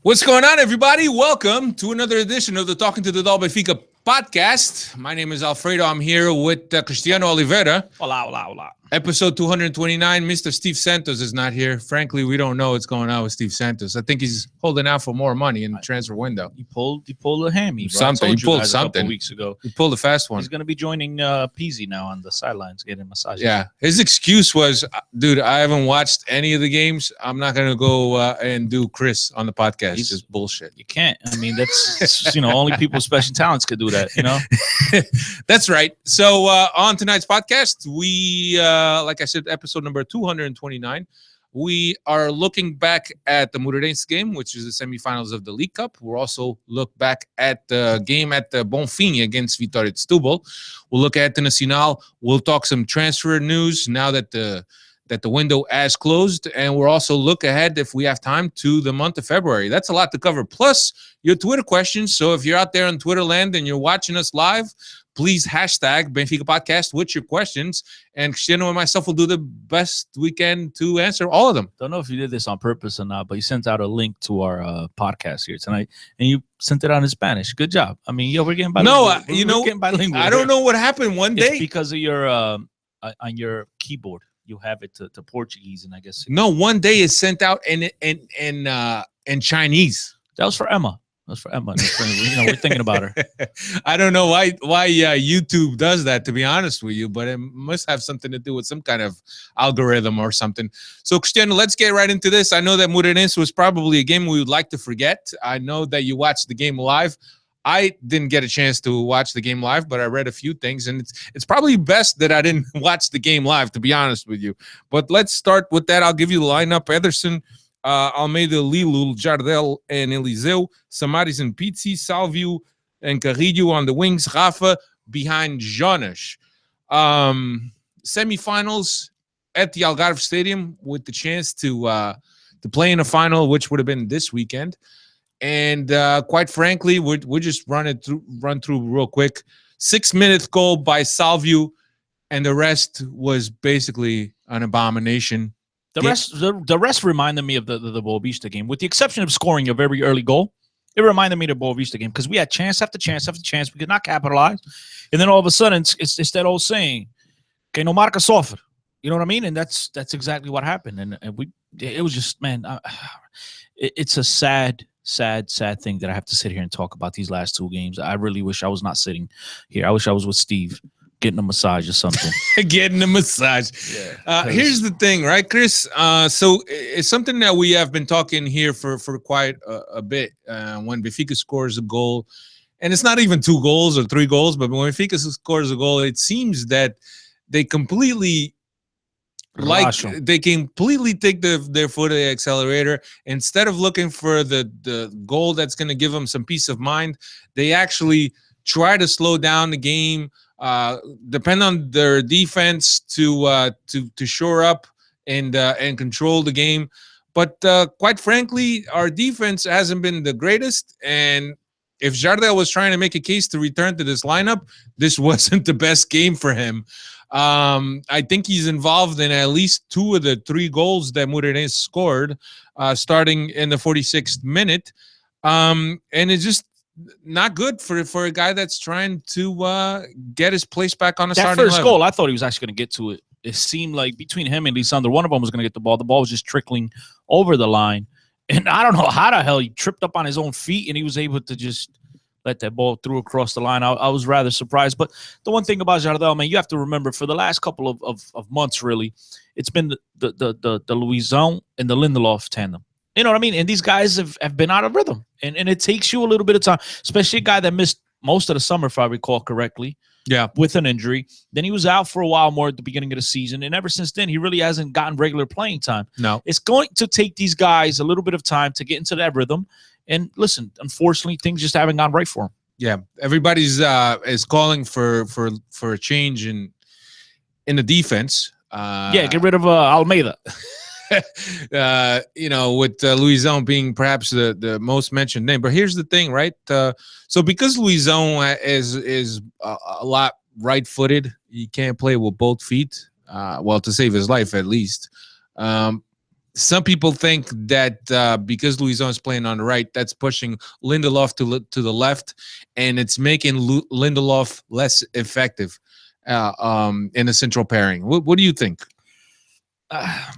What's going on, everybody? Welcome to another edition of the Talking to the Doll Benfica Podcast. My name is Alfredo. I'm here with Cristiano Oliveira. Hola, hola, hola. Episode 229. Mr. Steve Santos is not here. Frankly, we don't know what's going on with Steve Santos. I think he's holding out for more money in the transfer window. He pulled a hammy, bro. Something. He pulled something a couple weeks ago. He pulled a fast one. He's going to be joining Peasy now on the sidelines, getting massages. Yeah. His excuse was, dude, I haven't watched any of the games. I'm not going to go and do Chris on the podcast. It's just bullshit. You can't. I mean, that's, only people with special talents could do that, That's right. So on tonight's podcast, we, like I said, episode number 229, we are looking back at the Moreirense game, which is the semifinals of the League Cup. We'll also look back at the game at the Benfica against Setubal. We'll look at the Nacional. We'll talk some transfer news now that the window has closed, and we'll also look ahead, if we have time, to the month of February. That's a lot to cover. Plus, your Twitter questions. So if you're out there on Twitter land and you're watching us live, please hashtag Benfica Podcast with your questions, and Cristiano and myself will do the best we can to answer all of them. Don't know if you did this on purpose or not, but you sent out a link to our podcast here tonight, and you sent it out in Spanish. Good job. I mean, we're getting bilingual. No, we're getting bilingual. I don't know what happened one day. It's because of your on your keyboard. You have it to Portuguese, and I guess no. One day it's sent out in Chinese. That was for Emma. We're thinking about her. I don't know why YouTube does that, to be honest with you, but it must have something to do with some kind of algorithm or something. So, Cristiano, let's get right into this. I know that Moreirense was probably a game we would like to forget. I know that you watched the game live. I didn't get a chance to watch the game live, but I read a few things, and it's probably best that I didn't watch the game live, to be honest with you. But let's start with that. I'll give you the lineup. Ederson, Almeida, Lilu, Jardel, and Eliseu. Samaris and Pizzi, Salvio, and Carrillo on the wings. Rafa behind Jonas. Semifinals at the Algarve Stadium with the chance to play in a final, which would have been this weekend. And quite frankly, we'll just run through real quick. 6-minute goal by Salvio, and the rest was basically an abomination. The rest reminded me of the Boavista game, with the exception of scoring a very early goal. It reminded me of the Boavista game because we had chance after chance after chance. We could not capitalize, and then all of a sudden, it's that old saying, "Que no marca sofre." You know what I mean? And that's exactly what happened. And it was just, man, it's a sad thing that I have to sit here and talk about these last two games. I really wish I was not sitting here. I wish I was with Steve getting a massage or something. Getting a massage. Yeah. Here's the thing, right, Chris? So it's something that we have been talking here for quite a bit. When Benfica scores a goal, and it's not even 2 goals or 3 goals, but when Benfica scores a goal, it seems that they completely take their foot of the accelerator. Instead of looking for the goal that's going to give them some peace of mind, they actually try to slow down the game, depend on their defense to shore up and control the game. But quite frankly, our defense hasn't been the greatest. And if Jardel was trying to make a case to return to this lineup, this wasn't the best game for him. I think he's involved in at least 2 of the 3 goals that Moreirense scored, starting in the 46th minute. And it's just not good for a guy that's trying to get his place back on the starting level. That first level. goal, I thought he was actually going to get to it. It seemed like between him and Lisandro, one of them was going to get the ball. The ball was just trickling over the line. And I don't know how the hell he tripped up on his own feet and he was able to just let that ball through across the line. I was rather surprised. But the one thing about Jardel, man, you have to remember, for the last couple of months, really, it's been the Luizão and the Lindelof tandem. You know what I mean? And these guys have been out of rhythm. And it takes you a little bit of time, especially a guy that missed most of the summer, if I recall correctly. Yeah. With an injury. Then he was out for a while more at the beginning of the season. And ever since then, he really hasn't gotten regular playing time. No. It's going to take these guys a little bit of time to get into that rhythm. And listen, unfortunately, things just haven't gone right for him. Yeah. Everybody's is calling for a change in the defense. Get rid of Almeida. With Luizão being perhaps the most mentioned name. But here's the thing, right? So because Luizão is a lot right-footed, he can't play with both feet. To save his life at least. some people think that because Luizão is playing on the right, that's pushing Lindelof to the left, and it's making Lindelof less effective in the central pairing. What do you think?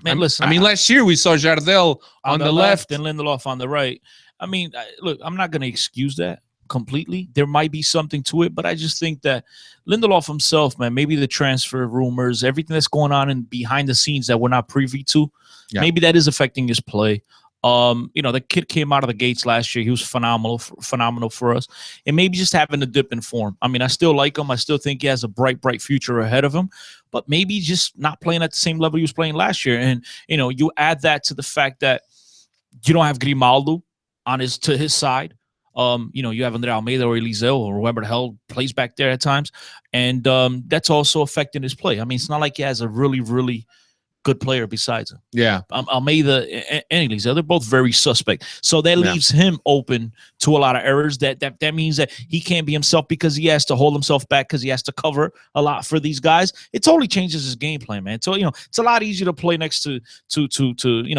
Man, listen. I mean, last year we saw Jardel on the left and Lindelof on the right. I mean, look, I'm not going to excuse that completely. There might be something to it, but I just think that Lindelof himself, man, maybe the transfer rumors, everything that's going on in behind the scenes that we're not privy to, maybe that is affecting his play. The kid came out of the gates last year. He was phenomenal for us. And maybe just having a dip in form. I mean, I still like him. I still think he has a bright future ahead of him. But maybe just not playing at the same level he was playing last year. And, you add that to the fact that you don't have Grimaldo to his side. You have Andre Almeida or Eliseu or whoever the hell plays back there at times. And that's also affecting his play. I mean, it's not like he has a really, really good player besides him. Yeah. Almeida and Eliseu, they're both very suspect. So that leaves him open to a lot of errors. That means that he can't be himself because he has to hold himself back because he has to cover a lot for these guys. It totally changes his game plan, man. So, it's a lot easier to play next to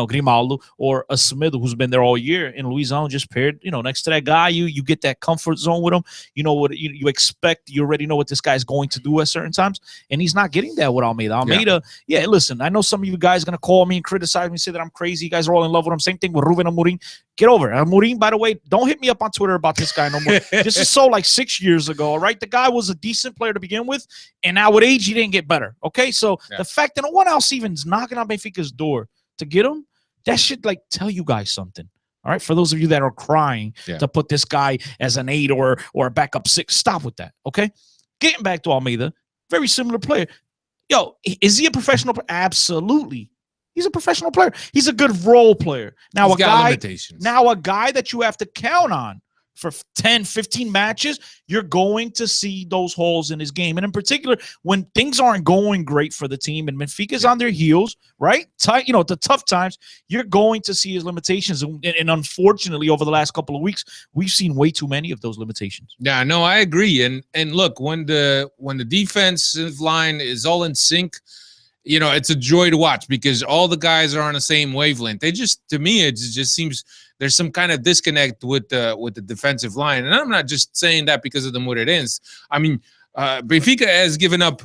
Grimaldo or a Smith who's been there all year, and Luizão just paired, next to that guy. You get that comfort zone with him. You know what you expect. You already know what this guy's going to do at certain times, and he's not getting that with Almeida. Almeida, listen, I know some of you guys are going to call me and criticize me, say that I'm crazy. You guys are all in love with him. Same thing with Ruben Amorim. Get over it. Amorim, by the way, don't hit me up on Twitter about this guy no more. This is so like 6 years ago, all right? The guy was a decent player to begin with, and now with age, he didn't get better, okay? So the fact that no one else even is knocking on Benfica's door to get him, that should like tell you guys something. All right, for those of you that are crying to put this guy as an 8 or a backup 6, stop with that, okay? Getting back to Almeida, very similar player. Yo, is he a professional player? Absolutely. He's a professional player. He's a good role player. Now, a guy that you have to count on for 10, 15 matches, you're going to see those holes in his game. And in particular, when things aren't going great for the team and Benfica's on their heels, right? The tough times, you're going to see his limitations. And unfortunately, over the last couple of weeks, we've seen way too many of those limitations. Yeah, no, I agree. And look, when the defensive line is all in sync, it's a joy to watch because all the guys are on the same wavelength. To me, it just seems there's some kind of disconnect with the defensive line. And I'm not just saying that because of the Moreirense. I mean, Benfica has given up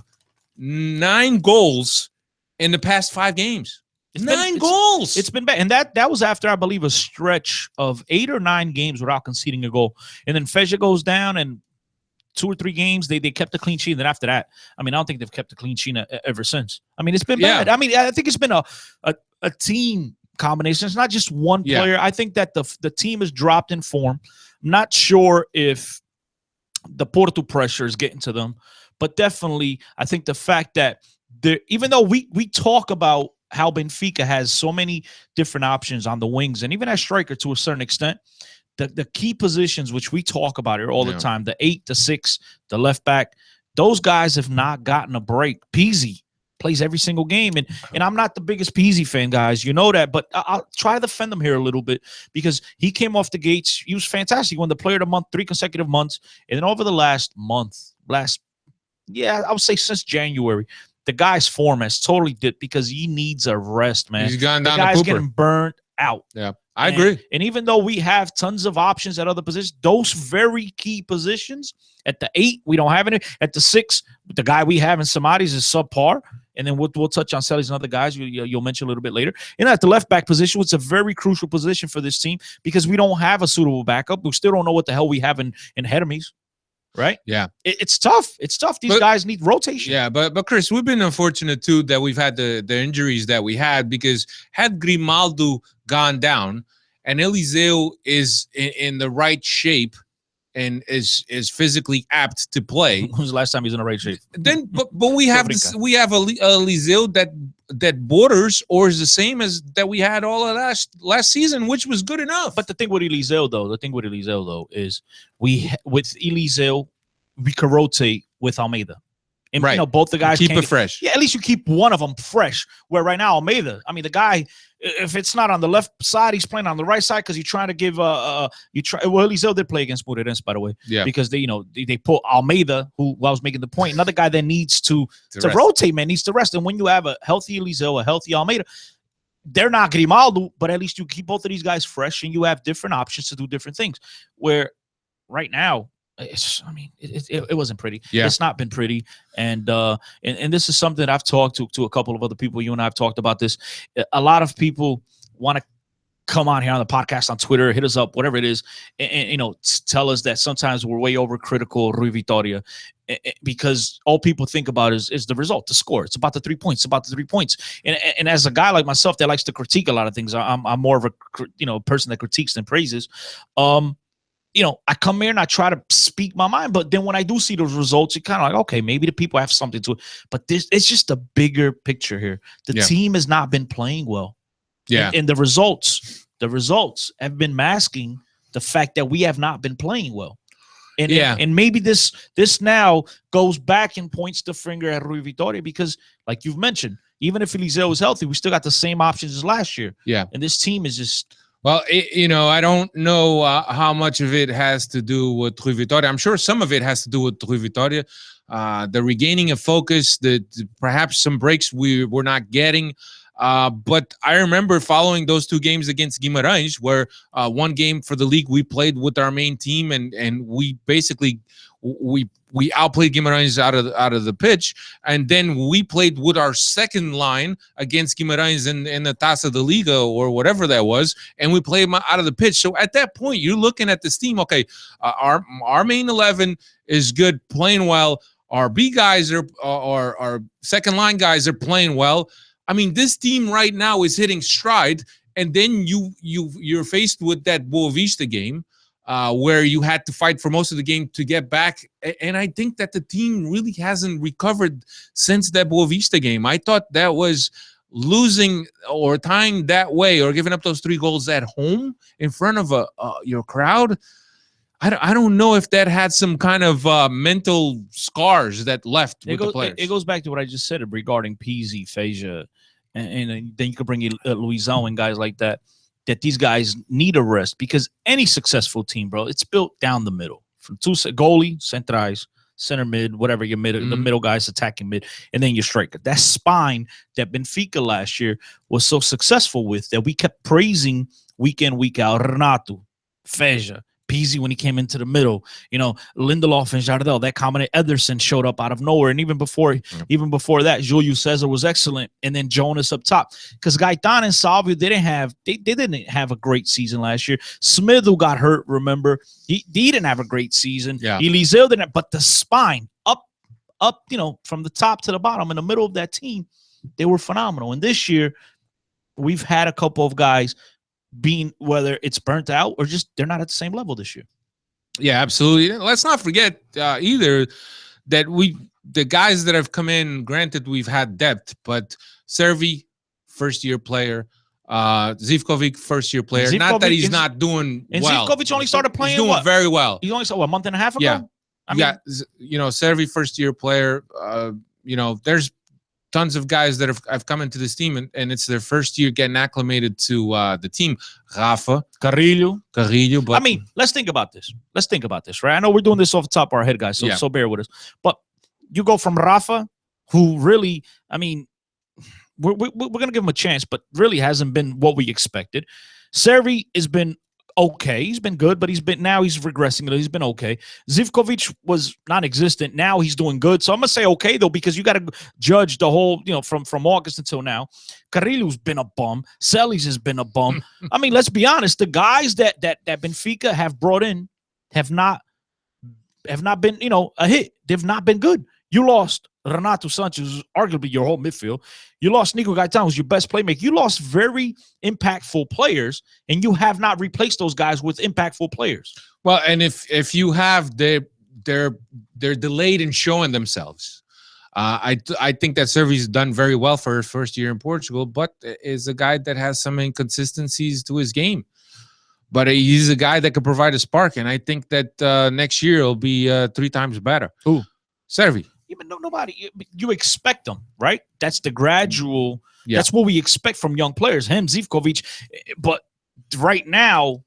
9 goals in the past 5 games. 9 goals. It's been bad. And that was after, I believe, a stretch of 8 or 9 games without conceding a goal. And then Feja goes down, and 2 or 3 games, they kept a clean sheet. And then after that, I mean, I don't think they've kept a clean sheet ever since. I mean, it's been bad. I mean, I think it's been a team combination. It's not just one player. I think that the team has dropped in form. I'm not sure if the Porto pressure is getting to them, but definitely I think the fact that even though we talk about how Benfica has so many different options on the wings and even as striker to a certain extent, the key positions, which we talk about here all the time, the 8, the 6, the left back, those guys have not gotten a break. Pizzi plays every single game. And I'm not the biggest Pizzi fan, guys. You know that. But I'll try to defend him here a little bit because he came off the gates. He was fantastic. He won the Player of the Month 3 consecutive months. And then over the last month, I would say since January, the guy's form has totally dipped because he needs a rest, man. He's gone down the guy's getting burnt out. Yeah. I agree. And even though we have tons of options at other positions, those very key positions, at the 8, we don't have any. At the 6, the guy we have in Samaris is subpar. And then we'll touch on Sellies and other guys you'll mention a little bit later. And at the left back position, it's a very crucial position for this team because we don't have a suitable backup. We still don't know what the hell we have in Hermes. Right? Yeah. It's tough. It's tough. These guys need rotation. Yeah, but Chris, we've been unfortunate too that we've had the injuries that we had because had Grimaldo gone down and Eliseu is in the right shape and is physically apt to play. When was the last time he was in the right shape? Then but we have Eliseu that borders or is the same as that we had all of last season, which was good enough. But the thing with Eliseu though is with Eliseu we can rotate with Almeida. And, right. Both the guys keep it fresh. Yeah, at least you keep one of them fresh. Where right now Almeida, I mean, the guy, if it's not on the left side, he's playing on the right side because you're trying to give Well, Eliseu did play against Moreirense, by the way. Yeah. Because they put Almeida, who I was making the point, another guy that needs to rotate, man, needs to rest. And when you have a healthy Eliseu, a healthy Almeida, they're not Grimaldo, but at least you keep both of these guys fresh and you have different options to do different things. Where right now, it wasn't pretty. Yeah. It's not been pretty. And this is something that I've talked to a couple of other people. You and I have talked about this. A lot of people want to come on here on the podcast, on Twitter, hit us up, whatever it is, and tell us that sometimes we're way overcritical of Rui Vitoria, because all people think about is the result, the score. It's about the 3 points. It's about the 3 points. And as a guy like myself that likes to critique a lot of things, I'm more of a person that critiques than praises. I come here and I try to speak my mind, but then when I do see those results, you're kind of like, okay, maybe the people have something to it. But it's just a bigger picture here. The team has not been playing well. Yeah. And the results have been masking the fact that we have not been playing well. And maybe this now goes back and points the finger at Rui Vitoria, because, like you've mentioned, even if Eliseo was healthy, we still got the same options as last year. Yeah. And this team is just... Well, I don't know how much of it has to do with Rui Vitoria. I'm sure some of it has to do with Rui Vitoria. The regaining of focus, perhaps some breaks we were not getting. But I remember following those 2 games against Guimarães, where one game for the league we played with our main team, and we basically we outplayed Guimarães out of the pitch, and then we played with our second line against Guimarães in the Taça da Liga or whatever that was, and we played out of the pitch. So at that point, you're looking at this team. Okay, our main 11 is good, playing well. Our B guys our second line guys are playing well. I mean, this team right now is hitting stride, and then you're faced with that Boavista game where you had to fight for most of the game to get back. And I think that the team really hasn't recovered since that Boavista game. I thought that was losing or tying that way or giving up those 3 goals at home in front of your crowd. I don't know if that had some kind of mental scars that left with the players. It goes back to what I just said regarding Pizzi, Feja, and then you could bring in Luizão and guys like that these guys need a rest, because any successful team, bro, it's built down the middle. From 2 goalie, centrais, center mid, whatever your mid, the middle guys attacking mid, and then your striker. That spine that Benfica last year was so successful with, that we kept praising week in, week out. Renato, Feja, Pizzi when he came into the middle, Lindelof and Jardel, that combination. Ederson showed up out of nowhere, and even before that, Julio Cesar was excellent, and then Jonas up top, because Gaetan and Salvio didn't have a great season last year. Smith, who got hurt, remember, he didn't have a great season. Yeah. Eliseo didn't, but the spine up, from the top to the bottom in the middle of that team, they were phenomenal. And this year, we've had a couple of guys being, whether it's burnt out or just they're not at the same level this year. Yeah, absolutely. Let's not forget either that the guys that have come in, granted we've had depth, but Servi, first-year player, Zivkovic, first-year player. Not that he's not doing well. Zivkovic only started playing. He's doing very well. He only started a month and a half ago. Yeah, Servi, first-year player. There's tons of guys that have come into this team, and it's their first year getting acclimated to the team. Rafa, Carrillo. But I mean, let's think about this. Right? I know we're doing this off the top of our head, guys, so bear with us. But you go from Rafa, who really, I mean, we're going to give him a chance, but really hasn't been what we expected. Servi has been okay. He's been good, but he's regressing. He's been okay. Zivkovic was non-existent. Now he's doing good. So I'm going to say okay, though, because you got to judge the whole, from August until now. Carrillo's been a bum. Celis has been a bum. I mean, let's be honest. The guys that Benfica have brought in have not been, a hit. They've not been good. You lost Renato Sanchez, arguably your whole midfield. You lost Nico Gaetan, who's your best playmaker. You lost very impactful players, and you have not replaced those guys with impactful players. Well, and if you have, they're delayed in showing themselves. I think that Servi's done very well for his first year in Portugal, but is a guy that has some inconsistencies to his game. But he's a guy that could provide a spark, and I think that next year will be 3 times better. Who? Servi. Even nobody, you expect them, right? That's the gradual. Yeah. That's what we expect from young players. Him, Zivkovic, but right now,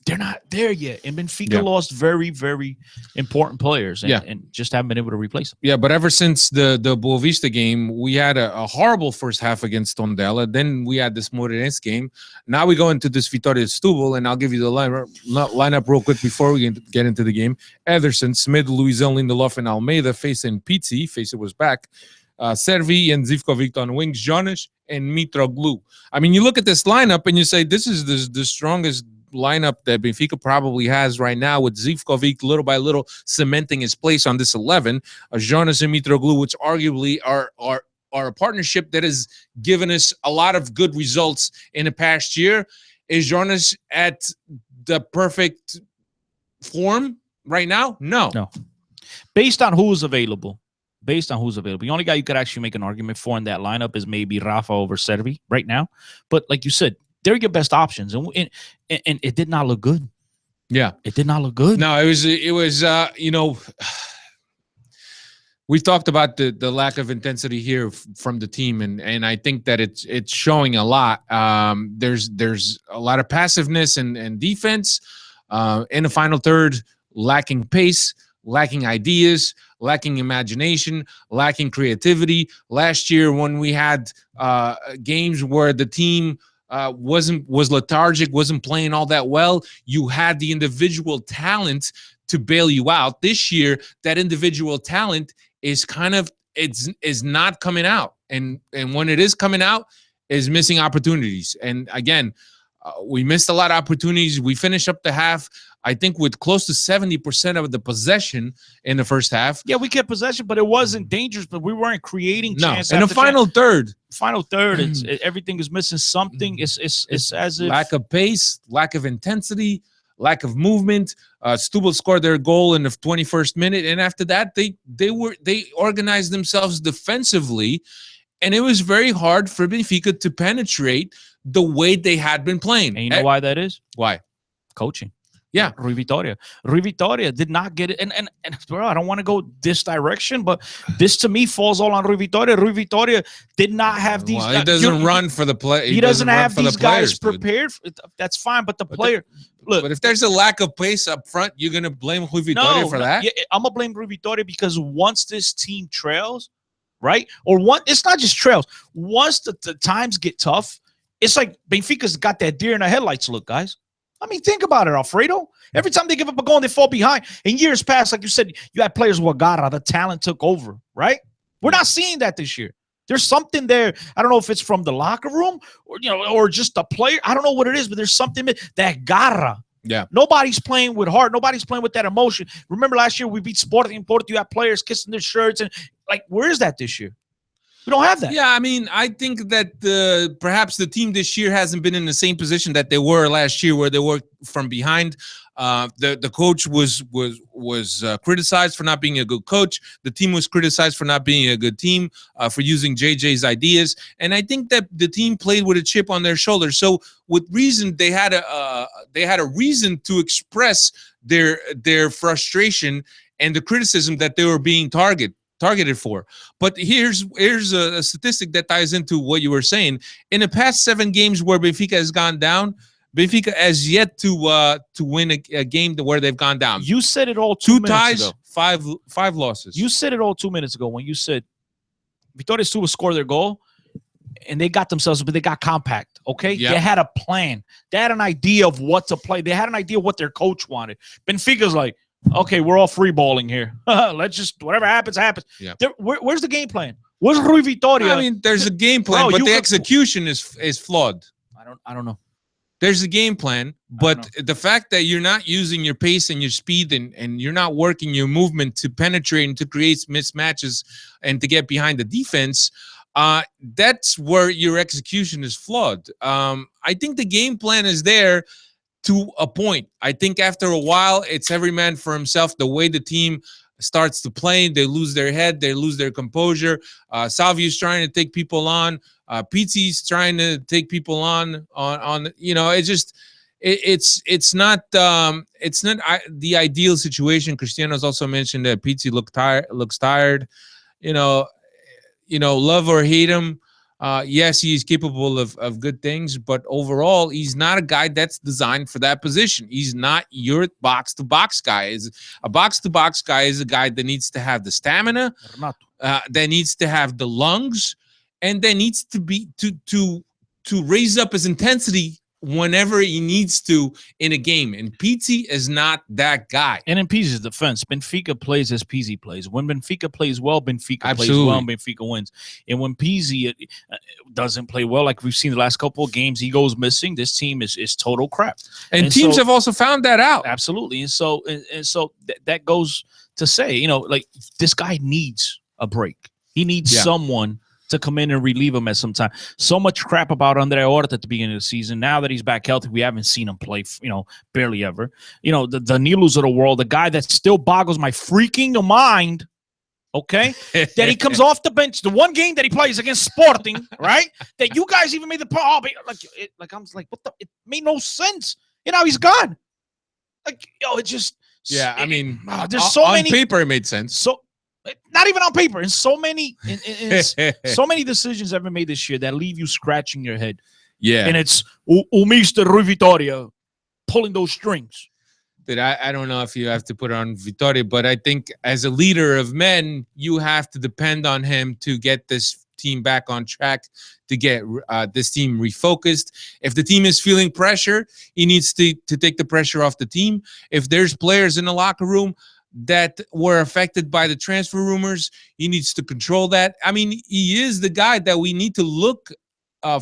they're not there yet. And Benfica lost very, very important players and just haven't been able to replace them. Yeah, but ever since the Boavista game, we had a horrible first half against Tondela. Then we had this Moreirense game. Now we go into this Vitória Setúbal, and I'll give you the lineup real quick before we get into the game. Ederson, Smith, Luizão, Lindelof, and Almeida facing Pizzi. Face was back. Servi and Zivkovic on wings, Jonas and Mitroglou. I mean, you look at this lineup and you say this is the strongest lineup that Benfica probably has right now, with Zivkovic little by little cementing his place on this 11. Jonas and Mitroglou, which arguably are a partnership that has given us a lot of good results in the past year. Is Jonas at the perfect form right now? No. Based on who's available. The only guy you could actually make an argument for in that lineup is maybe Rafa over Servi right now. But like you said, they're your best options, and it did not look good. Yeah, it did not look good. No, it was we talked about the lack of intensity here from the team, and I think that it's showing a lot. There's a lot of passiveness and defense in the final third, lacking pace, lacking ideas, lacking imagination, lacking creativity. Last year, when we had games where the team was lethargic, wasn't playing all that well, you had the individual talent to bail you out. This year, that individual talent is is not coming out, and when it is coming out, is missing opportunities. And again, we missed a lot of opportunities. We finished up the half, I think, with close to 70% of the possession in the first half. Yeah, we kept possession, but it wasn't dangerous. But we weren't creating chance. In the final third, everything is missing something. It's as if lack of pace, lack of intensity, lack of movement. Setubal scored their goal in the 21st minute, and after that, they organized themselves defensively, and it was very hard for Benfica to penetrate the way they had been playing. And you know why that is? Why? Coaching. Yeah. Rui Vitória did not get it. And bro, I don't want to go this direction, but this to me falls all on Rui Vitória. Rui Vitória did not have these. Well, he doesn't run for the play. He doesn't have these guys prepared. That's fine, but the player. Look, but if there's a lack of pace up front, you're gonna blame Rui Vitória for that? Yeah, I'm gonna blame Rui Vitória because once this team trails, right? It's not just trails. Once the times get tough, it's like Benfica's got that deer in the headlights look, guys. I mean, think about it, Alfredo. Every time they give up a goal and they fall behind. In years past, like you said, you had players with Garra, the talent took over, right? We're not seeing that this year. There's something there. I don't know if it's from the locker room or just the player. I don't know what it is, but there's something that Garra. Yeah. Nobody's playing with heart. Nobody's playing with that emotion. Remember last year we beat Sporting Porto. You had players kissing their shirts. And where is that this year? We don't have that. Yeah, I mean, I think that perhaps the team this year hasn't been in the same position that they were last year, where they were from behind. The coach was criticized for not being a good coach. The team was criticized for not being a good team, for using JJ's ideas. And I think that the team played with a chip on their shoulder. So with reason, they had a reason to express their frustration and the criticism that they were being targeted for. But here's a statistic that ties into what you were saying. In the past 7 games where Benfica has gone down, Benfica has yet to win a game where they've gone down. You said it all 2 minutes ties, ago. five losses. You said it all 2 minutes ago when you said Vitória Setúbal scored their goal and they got themselves, but they got compact. Okay, yep. They had a plan. They had an idea of what to play. They had an idea of what their coach wanted. Benfica's like, okay, we're all free balling here. Let's just whatever happens, happens. Yeah. Where's the game plan? Where's Rui Vitória? I mean, there's a game plan, but the execution is flawed. I don't know. There's a game plan, but the fact that you're not using your pace and your speed and you're not working your movement to penetrate and to create mismatches and to get behind the defense, that's where your execution is flawed. I think the game plan is there to a point. I think after a while, it's every man for himself. The way the team starts to play, they lose their head, they lose their composure. Salvio's trying to take people on. Pizzi's trying to take people on. It's not the ideal situation. Cristiano's also mentioned that Pizzi looks tired. Love or hate him, Yes, he's capable of good things, but overall, he's not a guy that's designed for that position. He's not your box-to-box guy. A box-to-box guy is a guy that needs to have the stamina, that needs to have the lungs, and that needs to be to raise up his intensity whenever he needs to in a game. And Pizzi is not that guy. And in Pizzi's defense, Benfica plays as Pizzi plays. When Benfica plays well, Benfica Absolutely. plays well, and Benfica wins. And when Pizzi doesn't play well, like we've seen the last couple of games, he goes missing. This team is total crap. And teams have also found that out. Absolutely. And so that goes to say, you know, like this guy needs a break. He needs someone to come in and relieve him at some time. So much crap about Andre Horta at the beginning of the season. Now that he's back healthy, we haven't seen him play, barely ever. You know, the Danilos of the world, the guy that still boggles my freaking mind, okay, that he comes off the bench. The one game that he plays against Sporting, right, that you guys even made the point. I'm like, what the? It made no sense. You know, he's gone. Like, it just. Yeah, I mean, there's so many. On paper, it made sense. So. Not even on paper. And so many, so many decisions have been made this year that leave you scratching your head. Yeah, and it's Mr. Rui Vitória pulling those strings. But I don't know if you have to put it on Vitória, but I think as a leader of men, you have to depend on him to get this team back on track, to get this team refocused. If the team is feeling pressure, he needs to take the pressure off the team. If there's players in the locker room that were affected by the transfer rumors, he needs to control that. I mean, he is the guy that we need to look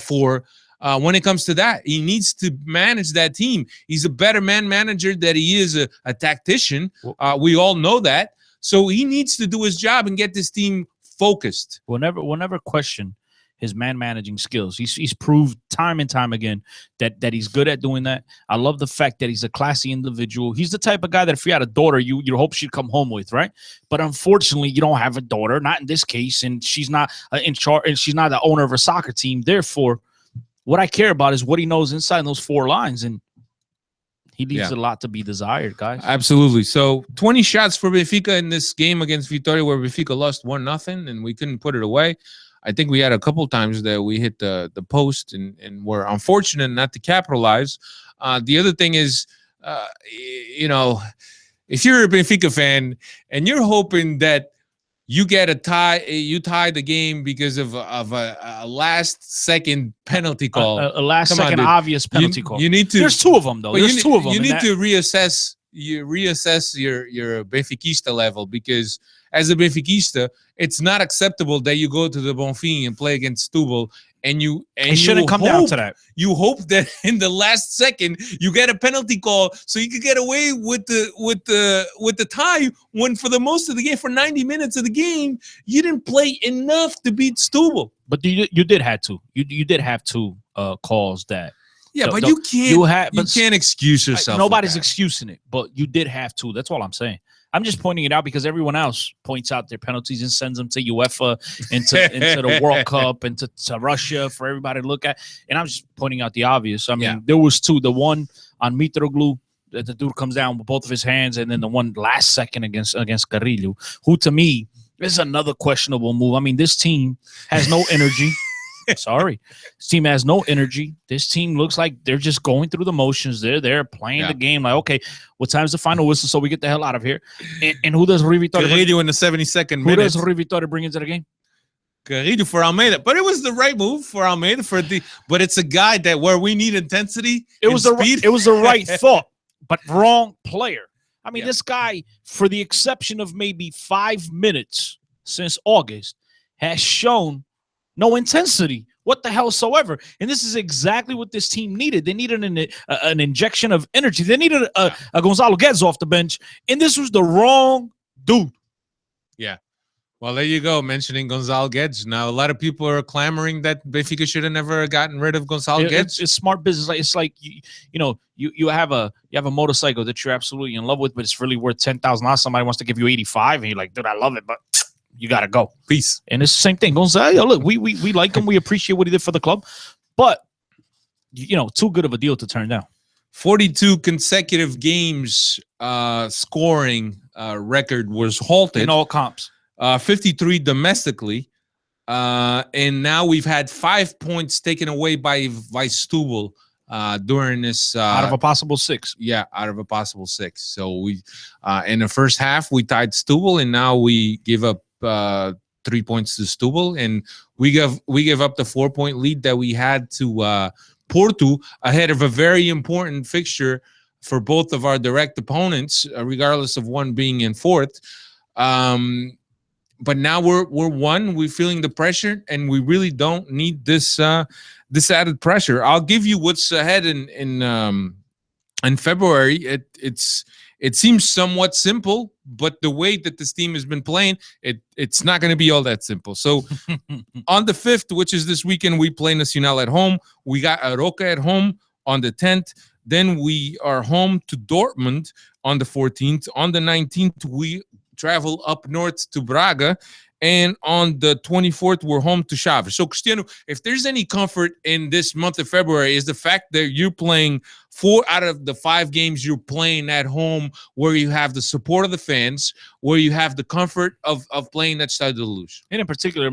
for when it comes to that. He needs to manage that team. He's a better man manager than he is a tactician. We all know that. So he needs to do his job and get this team focused. We'll never question his man-managing skills. He's proved time and time again that he's good at doing that. I love the fact that he's a classy individual. He's the type of guy that if you had a daughter, you hope she'd come home with, right? But unfortunately, you don't have a daughter, not in this case, and she's not in charge, and she's not the owner of a soccer team. Therefore, what I care about is what he knows inside those four lines, and he leaves a lot to be desired, guys. Absolutely. So 20 shots for Benfica in this game against Vitória, where Benfica lost 1-0, and we couldn't put it away. I think we had a couple times that we hit the post and were unfortunate not to capitalize. The other thing is, if you're a Benfica fan and you're hoping that you get a tie, you tie the game because of a last-second penalty call. A last-second obvious penalty call. You need to. There's two of them, though. There's two of them. You need to reassess. You reassess your Benfiquista level, because as a Benfiquista, it's not acceptable that you go to the Bonfim and play against Setubal and you shouldn't come down to that. You hope that in the last second you get a penalty call so you could get away with the tie, when for the most of the game, for 90 minutes of the game, you didn't play enough to beat Setubal. But you did have to. You did have two calls that. Yeah, but you can't excuse yourself. Nobody's excusing it, but you did have to. That's all I'm saying. I'm just pointing it out because everyone else points out their penalties and sends them to UEFA, into the World Cup, and to Russia for everybody to look at. And I'm just pointing out the obvious. I mean, there was two. The one on Mitroglou, that the dude comes down with both of his hands, and then the one last second against Carrillo, who to me is another questionable move. I mean, this team has no energy. Sorry. This team has no energy. This team looks like they're just going through the motions. They're there playing the game like, okay, what time's the final whistle so we get the hell out of here? And who does Rui Vitória Carrillo in the 72nd minute? Who does Rui Vitória bring into the game? Carrillo for Almeida. But it was the right move for Almeida. But it's a guy that where we need intensity. It was the right thought, but wrong player. I mean, this guy, for the exception of maybe 5 minutes since August, has shown no intensity, what the hell soever. And this is exactly what this team needed. They needed an injection of energy. They needed a Gonzalo Guedes off the bench, and this was the wrong dude. Yeah. Well, there you go, mentioning Gonzalo Guedes. Now, a lot of people are clamoring that Benfica should have never gotten rid of Gonzalo Guedes. It's smart business. It's like you have a motorcycle that you're absolutely in love with, but it's really worth $10,000. Somebody wants to give you 85, and you're like, dude, I love it, but you got to go. Peace. And it's the same thing. Gonzalo, look, we like him. We appreciate what he did for the club. But, too good of a deal to turn down. 42 consecutive games scoring record was halted. In all comps. 53 domestically. And now we've had 5 points taken away by Setubal during this out of a possible 6. Yeah, out of a possible 6. So we in the first half we tied Setubal, and now we give up 3 points to Setubal, and we give up the 4-point lead that we had to Porto ahead of a very important fixture for both of our direct opponents, regardless of one being in fourth. But now we're one. We're feeling the pressure, and we really don't need this added pressure. I'll give you what's ahead in February. It seems somewhat simple, but the way that this team has been playing, it's not going to be all that simple. So on the 5th, which is this weekend, we play Nacional at home. We got Aroca at home on the 10th. Then we are home to Dortmund on the 14th. On the 19th, we travel up north to Braga. And on the 24th, we're home to Chaves. So, Cristiano, if there's any comfort in this month of February, is the fact that you're playing 4 out of the 5 games you're playing at home, where you have the support of the fans, where you have the comfort of playing that Estádio da Luz. And in particular,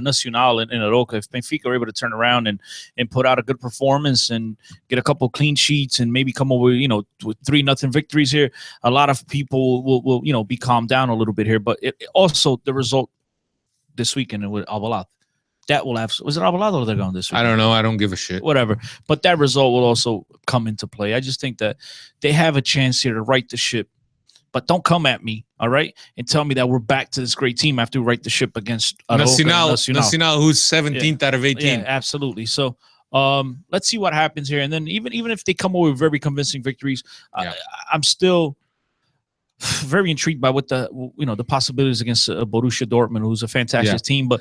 Nacional and Aroca, if Benfica are able to turn around and put out a good performance and get a couple clean sheets and maybe come over, with 3-0 victories here, a lot of people will be calmed down a little bit here. But also the result this weekend with Alvalade, that will have, was it Alvalade or they're going this weekend? I don't know. I don't give a shit. Whatever. But that result will also come into play. I just think that they have a chance here to right the ship. But don't come at me, all right, and tell me that we're back to this great team after we right the ship against Nacional, who's 17th out of 18. Yeah, absolutely. So let's see what happens here. And then even if they come away with very convincing victories, I'm still very intrigued by what the possibilities against Borussia Dortmund, who's a fantastic team. But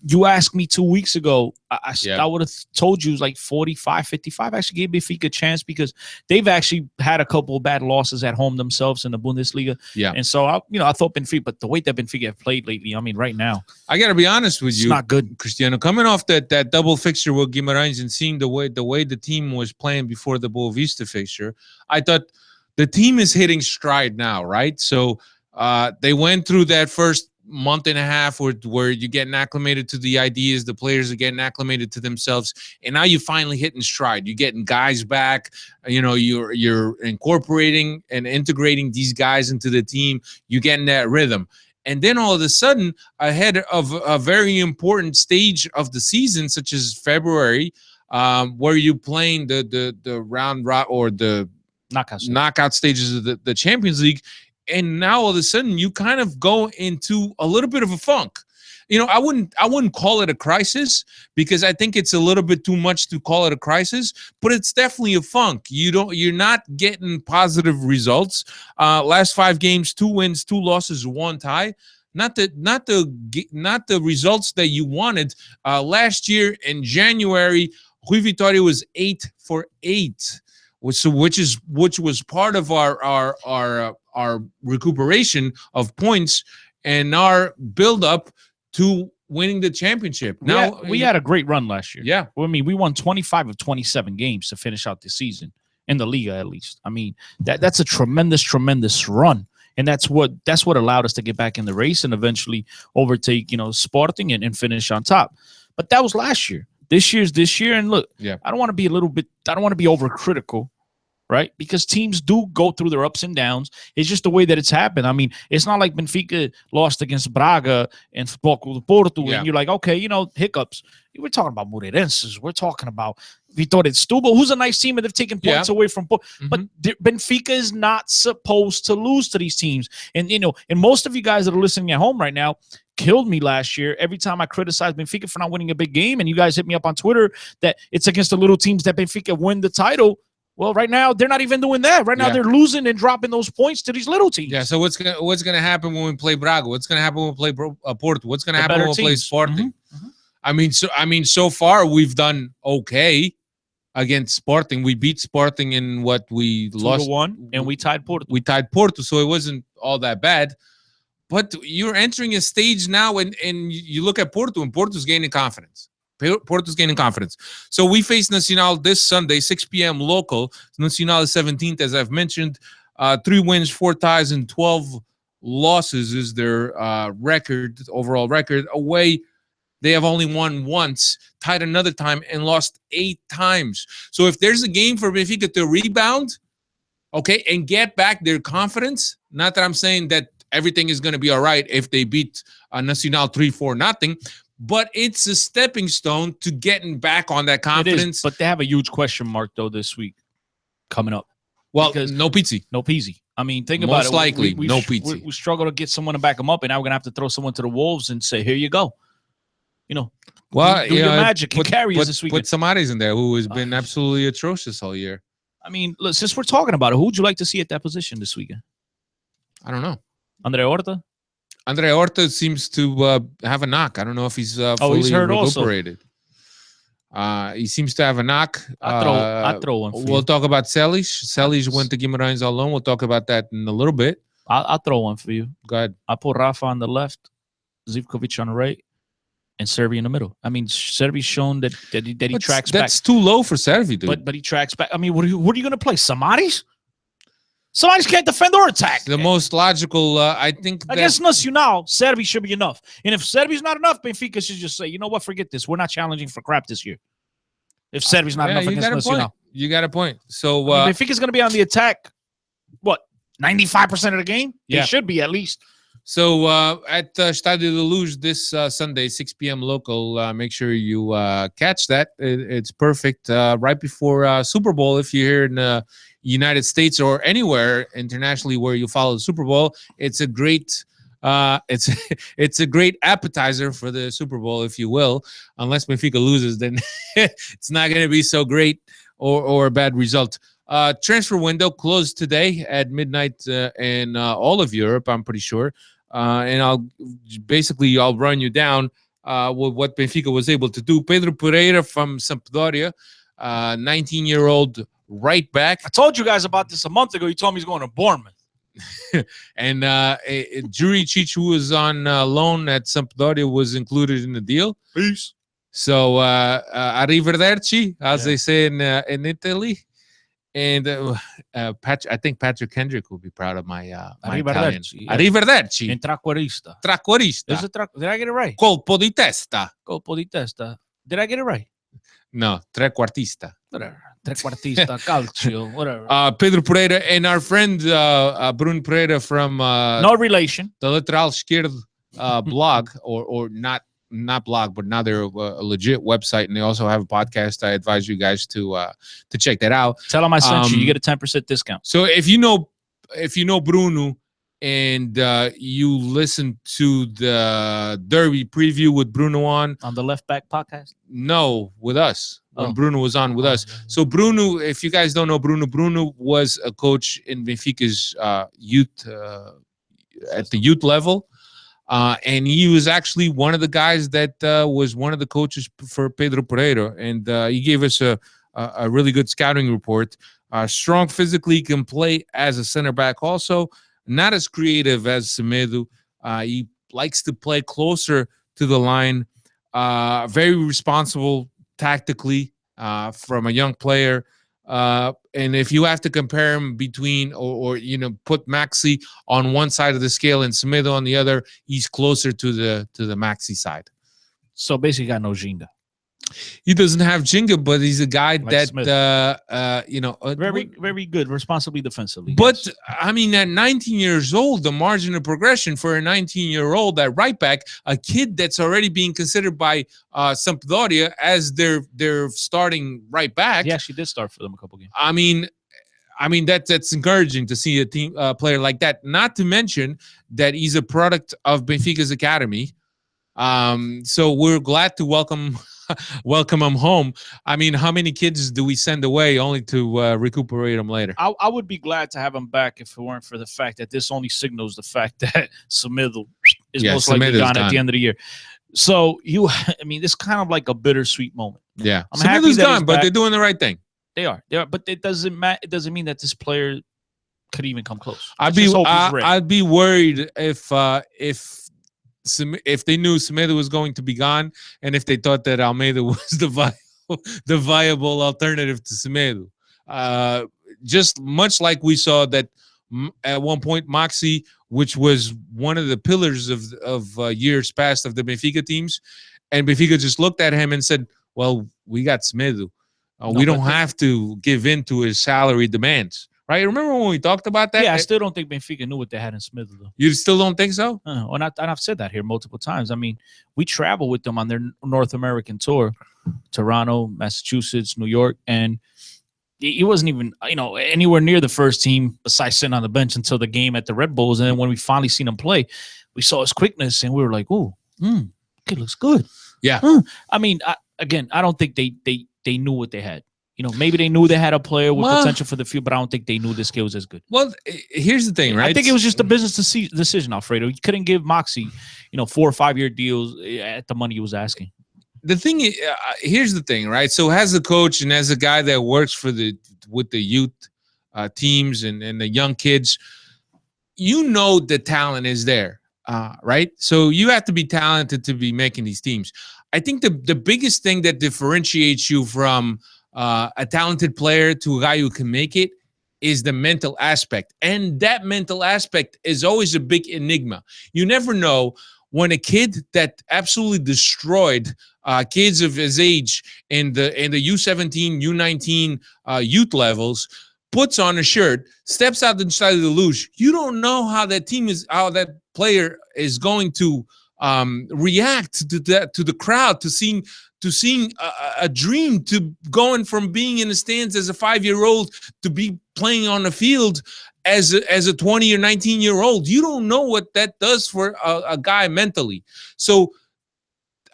you asked me 2 weeks ago, I would have told you it was like 45-55. Actually gave Benfica a chance because they've actually had a couple of bad losses at home themselves in the Bundesliga. Yeah, and so I thought Benfica, but the way that Benfica have played lately, I mean, right now, I got to be honest with you, it's not good, Cristiano. Coming off that double fixture with Guimarães and seeing the way the team was playing before the Boa Vista fixture, I thought, the team is hitting stride now, right? So they went through that first month and a half where you're getting acclimated to the ideas, the players are getting acclimated to themselves, and now you're finally hitting stride. You're getting guys back. You're incorporating and integrating these guys into the team. You're getting that rhythm. And then all of a sudden, ahead of a very important stage of the season, such as February, where you're playing the round or the knockout stages of the Champions League, and now all of a sudden you kind of go into a little bit of a funk. I wouldn't call it a crisis, because I think it's a little bit too much to call it a crisis, but it's definitely a funk. You're not getting positive results. Last 5 games, 2 wins, 2 losses, 1 tie. Not the results that you wanted. Last year in January, Rui Vitória was 8 for 8. Which was part of our recuperation of points and our build up to winning the championship. Now we had a great run last year. Yeah, I mean, we won 25 of 27 games to finish out the season in the Liga, at least. I mean, that's a tremendous run, and that's what allowed us to get back in the race and eventually overtake Sporting and finish on top. But that was last year. This year's this year, and look, I don't want to be overcritical, right? Because teams do go through their ups and downs. It's just the way that it's happened. I mean, it's not like Benfica lost against Braga and Porto, and you're like, okay, hiccups. We're talking about Moreirense. We're talking about Vitória Setúbal, who's a nice team, and they've taken points away from Porto. But Benfica is not supposed to lose to these teams. And, and most of you guys that are listening at home right now killed me last year every time I criticized Benfica for not winning a big game. And you guys hit me up on Twitter that it's against the little teams that Benfica win the title. Well, right now they're not even doing that. Right now they're losing and dropping those points to these little teams. Yeah. So what's gonna happen when we play Braga? What's gonna happen when we play Porto? What's gonna happen when we play Sporting? I mean, so far we've done okay against Sporting. We beat Sporting in what we lost 2-1, and we tied Porto. So it wasn't all that bad. But you're entering a stage now, and you look at Porto, and Porto's gaining confidence. So we face Nacional this Sunday, 6 p.m. local. Nacional is 17th, as I've mentioned. 3 wins, 4 ties, and 12 losses is their overall record. Away, They have only won once, tied another time, and lost 8 times. So if there's a game for Benfica to rebound, okay, and get back their confidence, not that I'm saying that everything is going to be all right if they beat Nacional 3-4-0, but it's a stepping stone to getting back on that confidence. It is, but they have a huge question mark, though, this week coming up. Well, no Pizzi. No Pizzi. I mean, think about it. Most likely, no Pizzi. We struggle to get someone to back them up, and now we're going to have to throw someone to the Wolves and say, here you go. You know, well, do your magic and carry us this weekend. Put Samaris in there who has been absolutely atrocious all year. I mean, look, since we're talking about it, who would you like to see at that position this weekend? I don't know. Andre Horta? Andre Horta seems to have a knock. I don't know if he's fully he's hurt recuperated. He seems to have a knock. I'll throw one for We'll you. talk about Celis. Celis went to Guimarães on loan. We'll talk about that in a little bit. I'll throw one for you. Go ahead. I'll put Rafa on the left, Zivkovic on the right, and Servi in the middle. I mean, Servi's shown that he tracks back. That's too low for Servi, dude. But he tracks back. I mean, what are you going to play? Samaris? Samaris can't defend or attack. The most logical, I think. Against Nacional, Servi should be enough. And if Servi's not enough, Benfica should just say, you know what, forget this. We're not challenging for crap this year. If Servi's not enough against Nacional. You got a point. So Benfica's going to be on the attack, what, 95% of the game? Yeah. They should be at least. So at Stadio de Luz this Sunday, 6 p.m. local, make sure you catch that. It's perfect right before Super Bowl. If you're here in the United States or anywhere internationally where you follow the Super Bowl, it's a great it's a great appetizer for the Super Bowl, if you will. Unless Benfica loses, then it's not going to be so great or a bad result. Transfer window closed today at midnight in all of Europe, I'm pretty sure. And I'll run you down with what Benfica was able to do. Pedro Pereira from Sampdoria, 19-year-old right back. I told you guys about this a month ago. You told me he's going to Bournemouth. And Juricic, who was on loan at Sampdoria, was included in the deal. Peace. So arrivederci, as they say in Italy. And I think Patrick Kendrick will be proud of my Italian. Yeah. Arrivederci. And Traquarista. Traquarista. Did I get it right? Colpo di testa. Colpo di testa. Did I get it right? No, trequartista. Whatever. Trequartista, calcio, whatever. Pedro Pereira and our friend Bruno Pereira from no relation. the Lateral Esquerdo blog, or not blog, but now they're a legit website, and they also have a podcast. I advise you guys to check that out. Tell them I sent you. You get a 10% discount. So if you know Bruno and you listen to the Derby preview with Bruno on the Left Back Podcast? No, with us. When Bruno was on with us. So Bruno, if you guys don't know Bruno was a coach in Benfica's youth at the youth level. And he was actually one of the guys that was one of the coaches for Pedro Pereira. And he gave us a really good scouting report. Strong physically, can play as a center back also. Not as creative as Semedo. He likes to play closer to the line. Very responsible tactically from a young player. And if you have to compare him between or put Maxi on one side of the scale and Semedo on the other, he's closer to the Maxi side. So basically got no Ginga. He doesn't have Ginga, but he's a guy like that very good, responsibly defensively. But yes. I mean, at 19 years old, the margin of progression for a 19-year-old at right back, a kid that's already being considered by Sampdoria as their starting right back. Yeah, she did start for them a couple games. I mean that's encouraging to see a team player like that. Not to mention that he's a product of Benfica's academy. So we're glad to welcome him home. I mean, how many kids do we send away only to recuperate them later? I would be glad to have him back if it weren't for the fact that this only signals the fact that Semedo is most likely gone at the end of the year. So this is kind of like a bittersweet moment. Yeah, Semedo's gone, but they're doing the right thing. They are, but it doesn't matter. It doesn't mean that this player could even come close. I'd be worried if they knew Semedo was going to be gone, and if they thought that Almeida was the viable alternative to Semedo. Just much like we saw that at one point Maxi, which was one of the pillars of years past of the Benfica teams, And Benfica just looked at him and said, well, we got Smedu. We don't have to give in to his salary demands. Right? Remember when we talked about that? Yeah, I still don't think Benfica knew what they had in Smith, though. You still don't think so? And I've said that here multiple times. I mean, we travel with them on their North American tour, Toronto, Massachusetts, New York, and he wasn't even, anywhere near the first team besides sitting on the bench until the game at the Red Bulls. And then when we finally seen him play, we saw his quickness, and we were like, "Oh, kid looks good." Yeah. I mean, I don't think they knew what they had. Maybe they knew they had a player with potential for the field, but I don't think they knew this kid was as good. Well, here's the thing, right? I think it was just a business decision, Alfredo. You couldn't give Moxie, 4 or 5 year deals at the money he was asking. The thing is, here's the thing, right? So as a coach and as a guy that works with the youth teams and the young kids, the talent is there, right? So you have to be talented to be making these teams. I think the biggest thing that differentiates you from a talented player to a guy who can make it is the mental aspect. And that mental aspect is always a big enigma. You never know when a kid that absolutely destroyed kids of his age in the U17, U19 youth levels puts on a shirt, steps out inside of the luge. You don't know how that player is going to react to the crowd, to seeing a dream, to going from being in the stands as a 5-year-old to be playing on the field as a 20 or 19-year-old. You don't know what that does for a guy mentally. So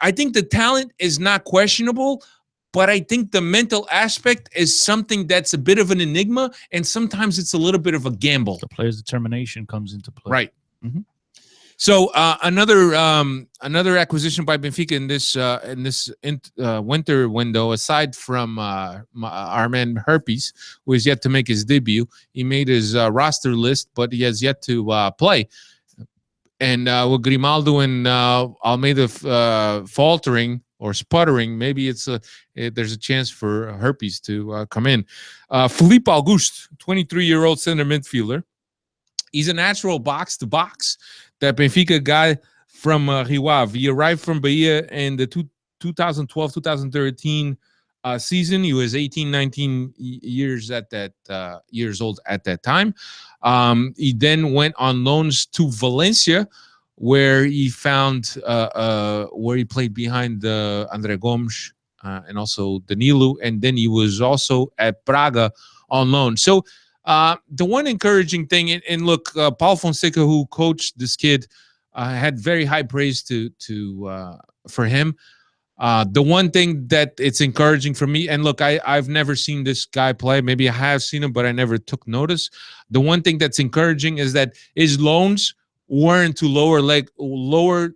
I think the talent is not questionable, but I think the mental aspect is something that's a bit of an enigma, and sometimes it's a little bit of a gamble. The player's determination comes into play. Right. Mm-hmm. So another acquisition by Benfica in this winter window, aside from our man Herpes, who is yet to make his debut. He made his roster list, but he has yet to play. And with Grimaldo and Almeida faltering or sputtering, maybe there's a chance for Herpes to come in. Felipe Auguste, 23-year-old center midfielder. He's a natural box-to-box. That Benfica guy from Rio Ave. He arrived from Bahia in the 2012-2013 season. He was 18, 19 years old at that time. He then went on loans to Valencia, where he found where he played behind André Gomes and also Danilo, and then he was also at Braga on loan. So the one encouraging thing, and look, Paulo Fonseca, who coached this kid, had very high praise for him. The one thing that it's encouraging for me, and look, I've never seen this guy play. Maybe I have seen him, but I never took notice. The one thing that's encouraging is that his loans weren't to lower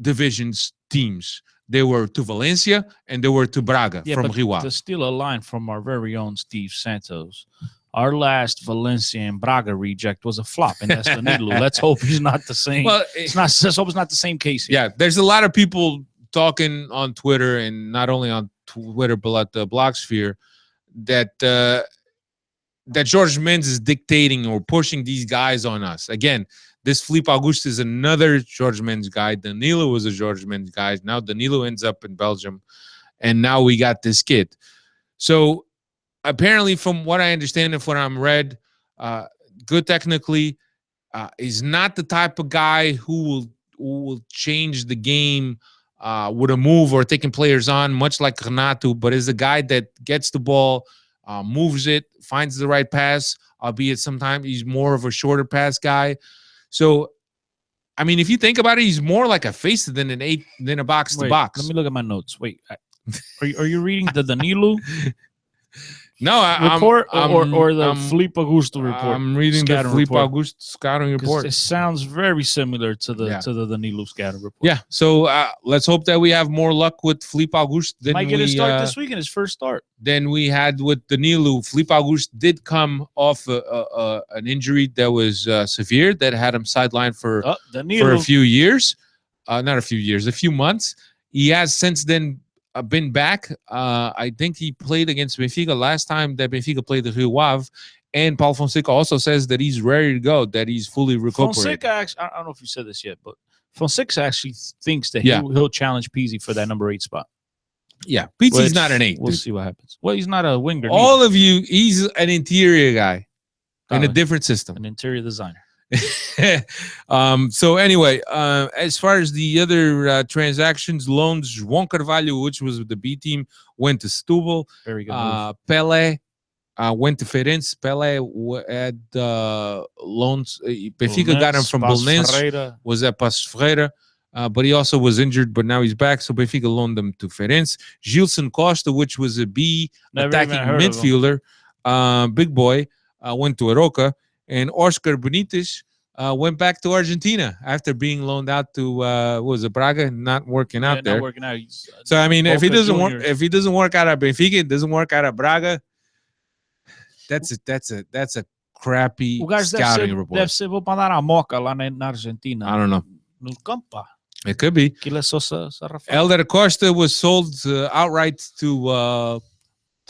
divisions teams. They were to Valencia and they were to Braga from Rio Ave. To steal a line from our very own Steve Santos, our last Valencia and Braga reject was a flop, and that's Danilo. Let's hope he's not the same. Well, let's hope it's not the same case here. Yeah, there's a lot of people talking on Twitter, and not only on Twitter but at the blogosphere, that Jorge Mendes is dictating or pushing these guys on us. Again, this Felipe Auguste is another Jorge Mendes guy. Danilo was a Jorge Mendes guy. Now Danilo ends up in Belgium, and now we got this kid. So apparently, from what I understand and what I'm read, good technically, is not the type of guy who will change the game with a move or taking players on, much like Renato, but is a guy that gets the ball, moves it, finds the right pass, albeit sometimes he's more of a shorter pass guy. So, I mean, if you think about it, he's more like a face than a box to box. Let me look at my notes. Wait, are you reading the Danilo? No, report or the Felipe Auguste report. I'm reading the Felipe Auguste scouting report. It sounds very similar to the Danilo scouting report. Yeah, so let's hope that we have more luck with Felipe Auguste. Might get his start this week in his first start. Than we had with Danilo. Felipe Auguste did come off an injury that was severe, that had him sidelined for a few years. Not a few years, a few months. He has since then been back. I think he played against Benfica last time that Benfica played the Rio Ave, and Paulo Fonseca also says that he's ready to go, that he's fully recuperated. Fonseca, actually, I don't know if you said this yet, but Fonseca actually thinks that Yeah. he'll challenge Pizzi for that number 8 spot. Yeah, Pizzi's Which not an 8. We'll dude. see what happens. Well, he's not a winger. All of you, he's an interior guy in a Oh, different system. an interior designer. So anyway, as far as the other transactions, loans, João Carvalho, which was with the B team, went to Setubal. Very good move. Pelé went to Ferenc. Pelé had loans. Benfica got him from Belenenses. Was at Passos Ferreira. But he also was injured, but now he's back. So Benfica loaned him to Ferenc. Gilson Costa, which was a B attacking midfielder, big boy, went to Aroca. And Oscar Benitez went back to Argentina after being loaned out to what was it, Braga, not working out there. Not working out. So I mean, if he doesn't Junior. work, if he doesn't work out at Benfica, it doesn't work out at Braga. That's a crappy scouting report. Deve ser vou mandar a moca lá na Argentina. I don't know. No campo. It could be. Elder Costa was sold outright to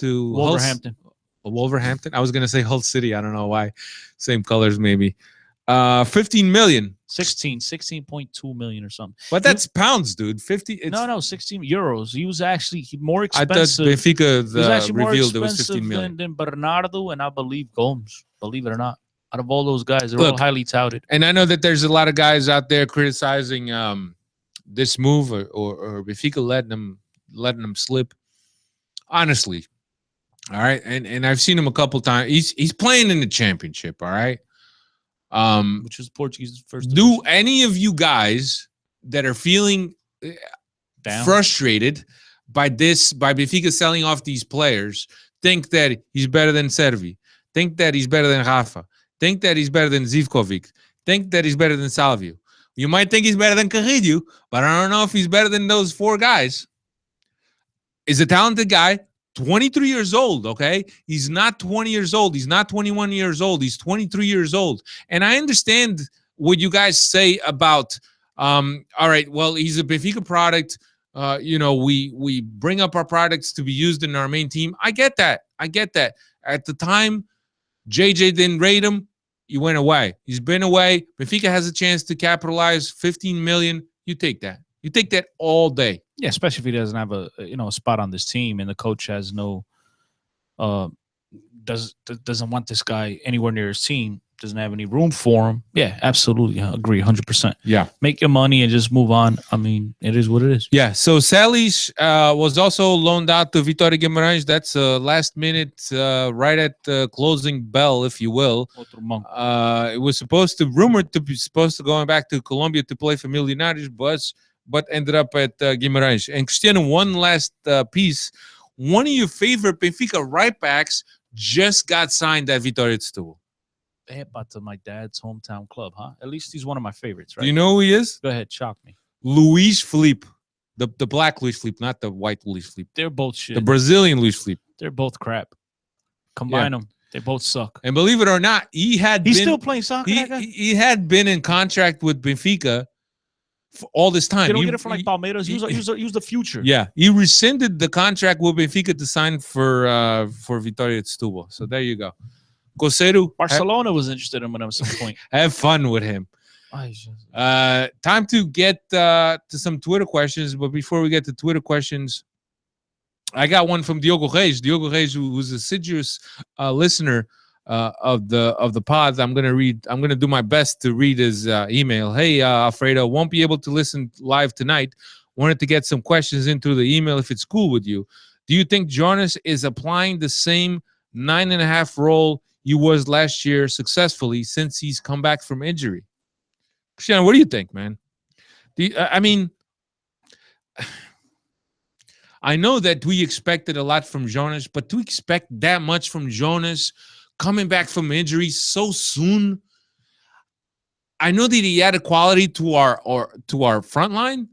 Wolverhampton. Wolverhampton. I was gonna say Hull City. I don't know why. Same colors, maybe. 15 million. 16.2 million or something. But that's pounds, dude. 50. No, 16 euros. He was actually more expensive. I thought Benfica revealed it was 15 expensive million. than Bernardo and I believe Gomes. Believe it or not. Out of all those guys, they're all highly touted. And I know that there's a lot of guys out there criticizing this move or Benfica letting them slip. Honestly, all right. And I've seen him a couple times. He's playing in the championship, all right? Which was Portuguese first. Do any of you guys that are feeling frustrated by Benfica selling off these players think that he's better than Servi? Think that he's better than Rafa? Think that he's better than Zivkovic? Think that he's better than Salvio? You might think he's better than Carrillo, but I don't know if he's better than those 4 guys. He's a talented guy, 23 years old, okay? He's not 20 years old. He's not 21 years old. He's 23 years old. And I understand what you guys say about, all right, well, he's a Benfica product. We bring up our products to be used in our main team. I get that. At the time, JJ didn't rate him. He went away. He's been away. Benfica has a chance to capitalize. 15 million. You take that. You take that all day. Yeah, especially if he doesn't have a spot on this team and the coach has no doesn't want this guy anywhere near his team, doesn't have any room for him. Yeah, absolutely. I agree 100%. Yeah. Make your money and just move on. I mean, it is what it is. Yeah. So Salles was also loaned out to Vitória Guimarães. That's last minute, right at the closing bell, if you will. It was rumored to be going back to Colombia to play for Milionários, but ended up at Guimarães. And Cristiano, one last piece. One of your favorite Benfica right backs just got signed at Vitória Setúbal. To my dad's hometown club, huh? At least he's one of my favorites, right? Do you know who he is? Go ahead, shock me. Luis Felipe. The black Luis Felipe, not the white Luis Felipe. They're both shit. The Brazilian Luis Felipe. They're both crap. Combine them. They both suck. And believe it or not, he's still playing soccer. He had been in contract with Benfica for all this time. They don't get it from like Palmeiras. He was the future. Yeah, he rescinded the contract with Benfica to sign for Vitória Setúbal. So there you go. Coseiro, Barcelona was interested in him at some point. Have fun with him. Time to get to some Twitter questions, but before we get to Twitter questions, I got one from Diogo Reis. Diogo Reis, who's a assiduous listener of the pod. I'm gonna do my best to read his email. Hey, Alfredo, won't be able to listen live tonight. Wanted to get some questions into the email if it's cool with you. Do you think Jonas is applying the same 9.5 role he was last year successfully since he's come back from injury? Cristiano, what do you think, man? I know that we expected a lot from Jonas, but to expect that much from Jonas coming back from injury so soon, I know that he added quality to our front line,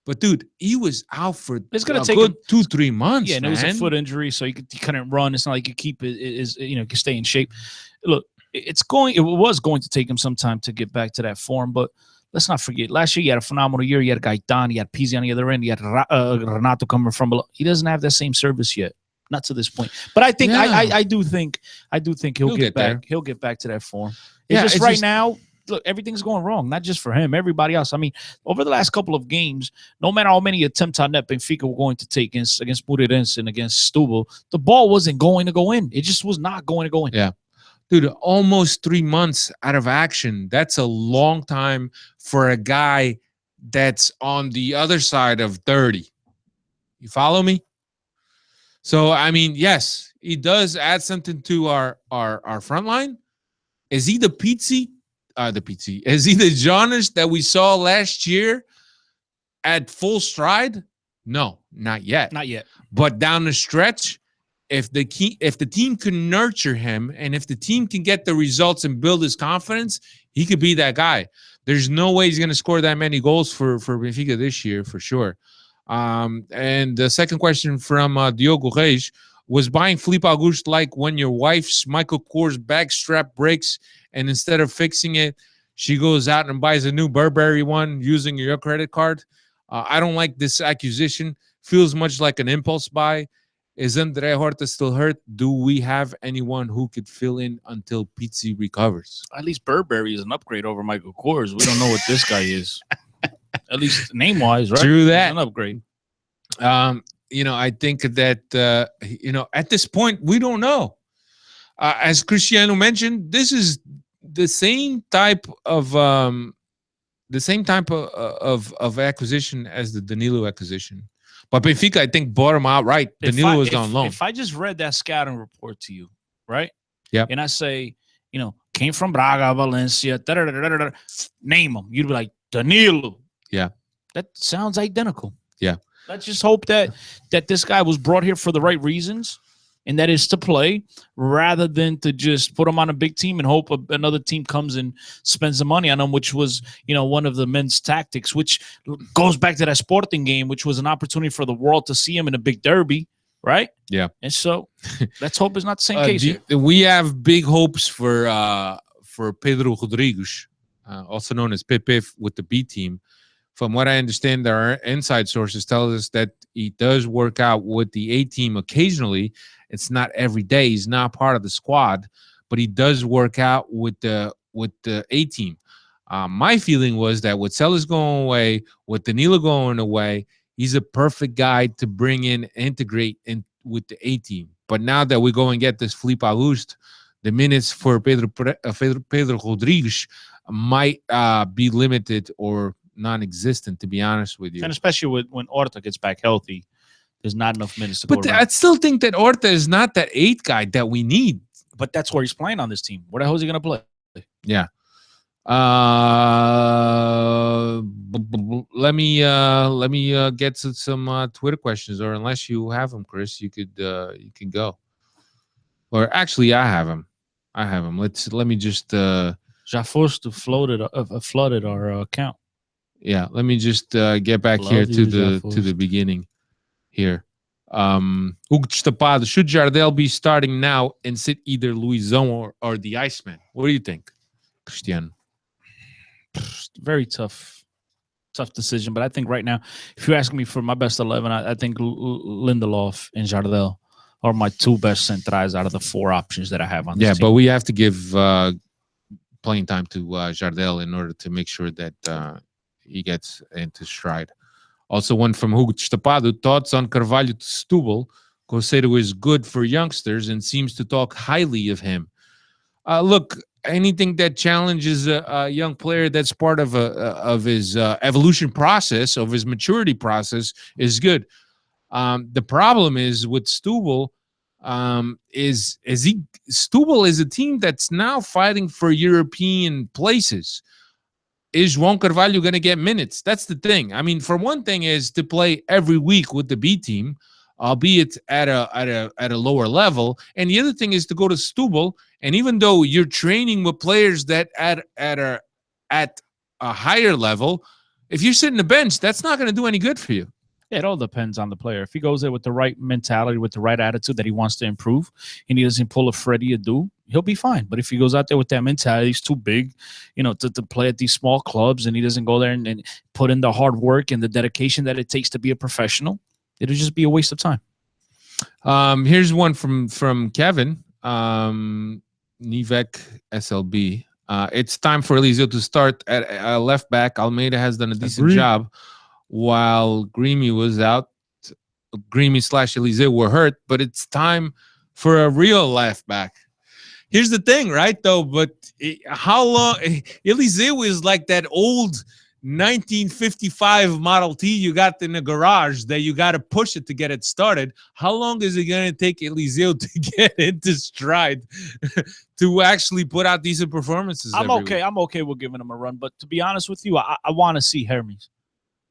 but dude, he was out for it's gonna take good 2-3 months. Yeah, and it was a foot injury, so he couldn't run. It's not like you keep can stay in shape. Look, it was going to take him some time to get back to that form, but let's not forget, last year he had a phenomenal year. He had Gaetan, he had Pizzi on the other end, he had Renato coming from below. He doesn't have that same service yet, not to this point. But I think I do think he'll get back. He'll get back to that form. Right now, look, everything's going wrong, not just for him, everybody else. I mean, over the last couple of games, no matter how many attempts on net Benfica were going to take against Moreirense and against Setubal, the ball wasn't going to go in. It just was not going to go in. Yeah. Dude, almost 3 months out of action. That's a long time for a guy that's on the other side of 30. You follow me? So, I mean, yes, he does add something to our front line. Is he the Pizzi? Is he the Jonas that we saw last year at full stride? No, not yet. Not yet. But down the stretch, if the team can nurture him and if the team can get the results and build his confidence, he could be that guy. There's no way he's going to score that many goals for Benfica this year, for sure. And the second question from Diogo Reis, was buying Felipe Augusto like when your wife's Michael Kors bag strap breaks and instead of fixing it, she goes out and buys a new Burberry one using your credit card? I don't like this accusation. Feels much like an impulse buy. Is Andre Horta still hurt? Do we have anyone who could fill in until Pizzi recovers? At least Burberry is an upgrade over Michael Kors. We don't know what this guy is. At least name-wise, right? True that. It's an upgrade. I think that, at this point, we don't know. As Cristiano mentioned, this is the same type of acquisition as the Danilo acquisition. But Benfica, I think, bought him outright. Danilo was on loan. If I just read that scouting report to you, right? Yeah. And I say, came from Braga, Valencia, name him. You'd be like, Danilo. Yeah. That sounds identical. Yeah. Let's just hope that this guy was brought here for the right reasons, and that is to play, rather than to just put him on a big team and hope another team comes and spends the money on him, which was, one of the men's tactics, which goes back to that Sporting game, which was an opportunity for the world to see him in a big derby, right? Yeah. And so let's hope it's not the same case here. We have big hopes for Pedro Rodrigues, also known as Pepe with the B team. From what I understand, our inside sources tell us that he does work out with the A team occasionally. It's not every day. He's not part of the squad, but he does work out with the A team. My feeling was that with Sellers going away, with Danilo going away, he's a perfect guy to bring in, integrate in with the A team. But now that we go and get this Felipe Augusto, the minutes for Pedro Rodrigues might be limited or non-existent, to be honest with you. And especially when Horta gets back healthy, there's not enough minutes to go around. I still think that Horta is not that 8 guy that we need. But that's where he's playing on this team. Where the hell is he going to play? Yeah. Let me get to some Twitter questions, or unless you have them, Chris, you can go. Or actually, I have them. Let me just. Jafosto flooded our account. Yeah, let me just get back here to the beginning here. Hugo Tapado, should Jardel be starting now and sit either Luizão or the Iceman? What do you think, Cristiano? Very tough decision. But I think right now, if you're asking me for my best 11, I think Lindelof and Jardel are my 2 best centrais out of the 4 options that I have on this team. But we have to give playing time to Jardel in order to make sure that he gets into stride. Also, one from Hugo Tapado, thoughts on Carvalho to Setubal. Concedo is good for youngsters and seems to talk highly of him. Look, anything that challenges a young player that's part of his evolution process, of his maturity process, is good. The problem is with Setubal, Setubal is a team that's now fighting for European places. Is Juan Carvalho going to get minutes? That's the thing. I mean, for one thing is to play every week with the B team, albeit at a lower level. And the other thing is to go to Setubal, and even though you're training with players that at a higher level, if you're sitting the bench, that's not going to do any good for you. It all depends on the player. If he goes there with the right mentality, with the right attitude that he wants to improve, and he doesn't pull a Freddie Adu, he'll be fine. But if he goes out there with that mentality, he's too big, to play at these small clubs, and he doesn't go there and put in the hard work and the dedication that it takes to be a professional, it'll just be a waste of time. Here's one from Kevin, Nivek SLB. It's time for Eliseo to start at left back. Almeida has done a decent job while Greamy was out. Greamy / Eliseo were hurt, but it's time for a real left back. Here's the thing, right, though? But how long? Eliseo is like that old 1955 Model T you got in the garage that you got to push it to get it started. How long is it going to take Eliseo to get into stride to actually put out decent performances? I'm okay with giving him a run. But to be honest with you, I want to see Hermes.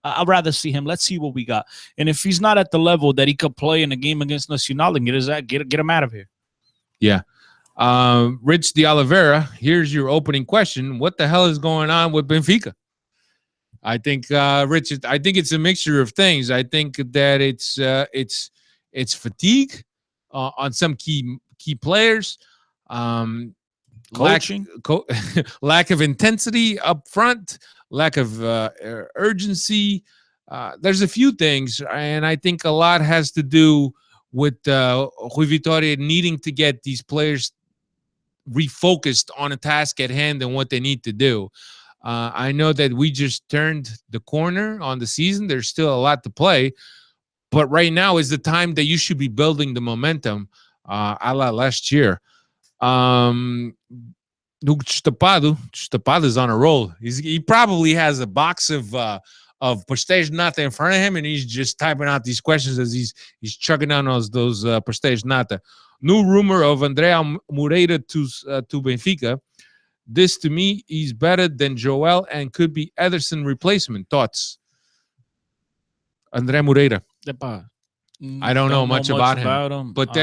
I'd rather see him. Let's see what we got. And if he's not at the level that he could play in a game against Nacional, then get him out of here. Yeah. Rich de Oliveira, here's your opening question. What the hell is going on with Benfica? I think, Rich, I think it's a mixture of things. I think that it's fatigue on some key players, coaching, lack of intensity up front, lack of urgency. There's a few things, and I think a lot has to do with Rui Vitória needing to get these players refocused on a task at hand and what they need to do. I know that we just turned the corner on the season. There's still a lot to play, but right now is the time that you should be building the momentum, a la last year. Setubal is on a roll. He probably has a box of pastéis de nata in front of him, and he's just typing out these questions as he's chugging down those pastéis de nata. New rumor of Andrea Moreira to Benfica. This, to me, he's better than Joel and could be Ederson replacement. Thoughts? Andrea Moreira. I don't know much about him. But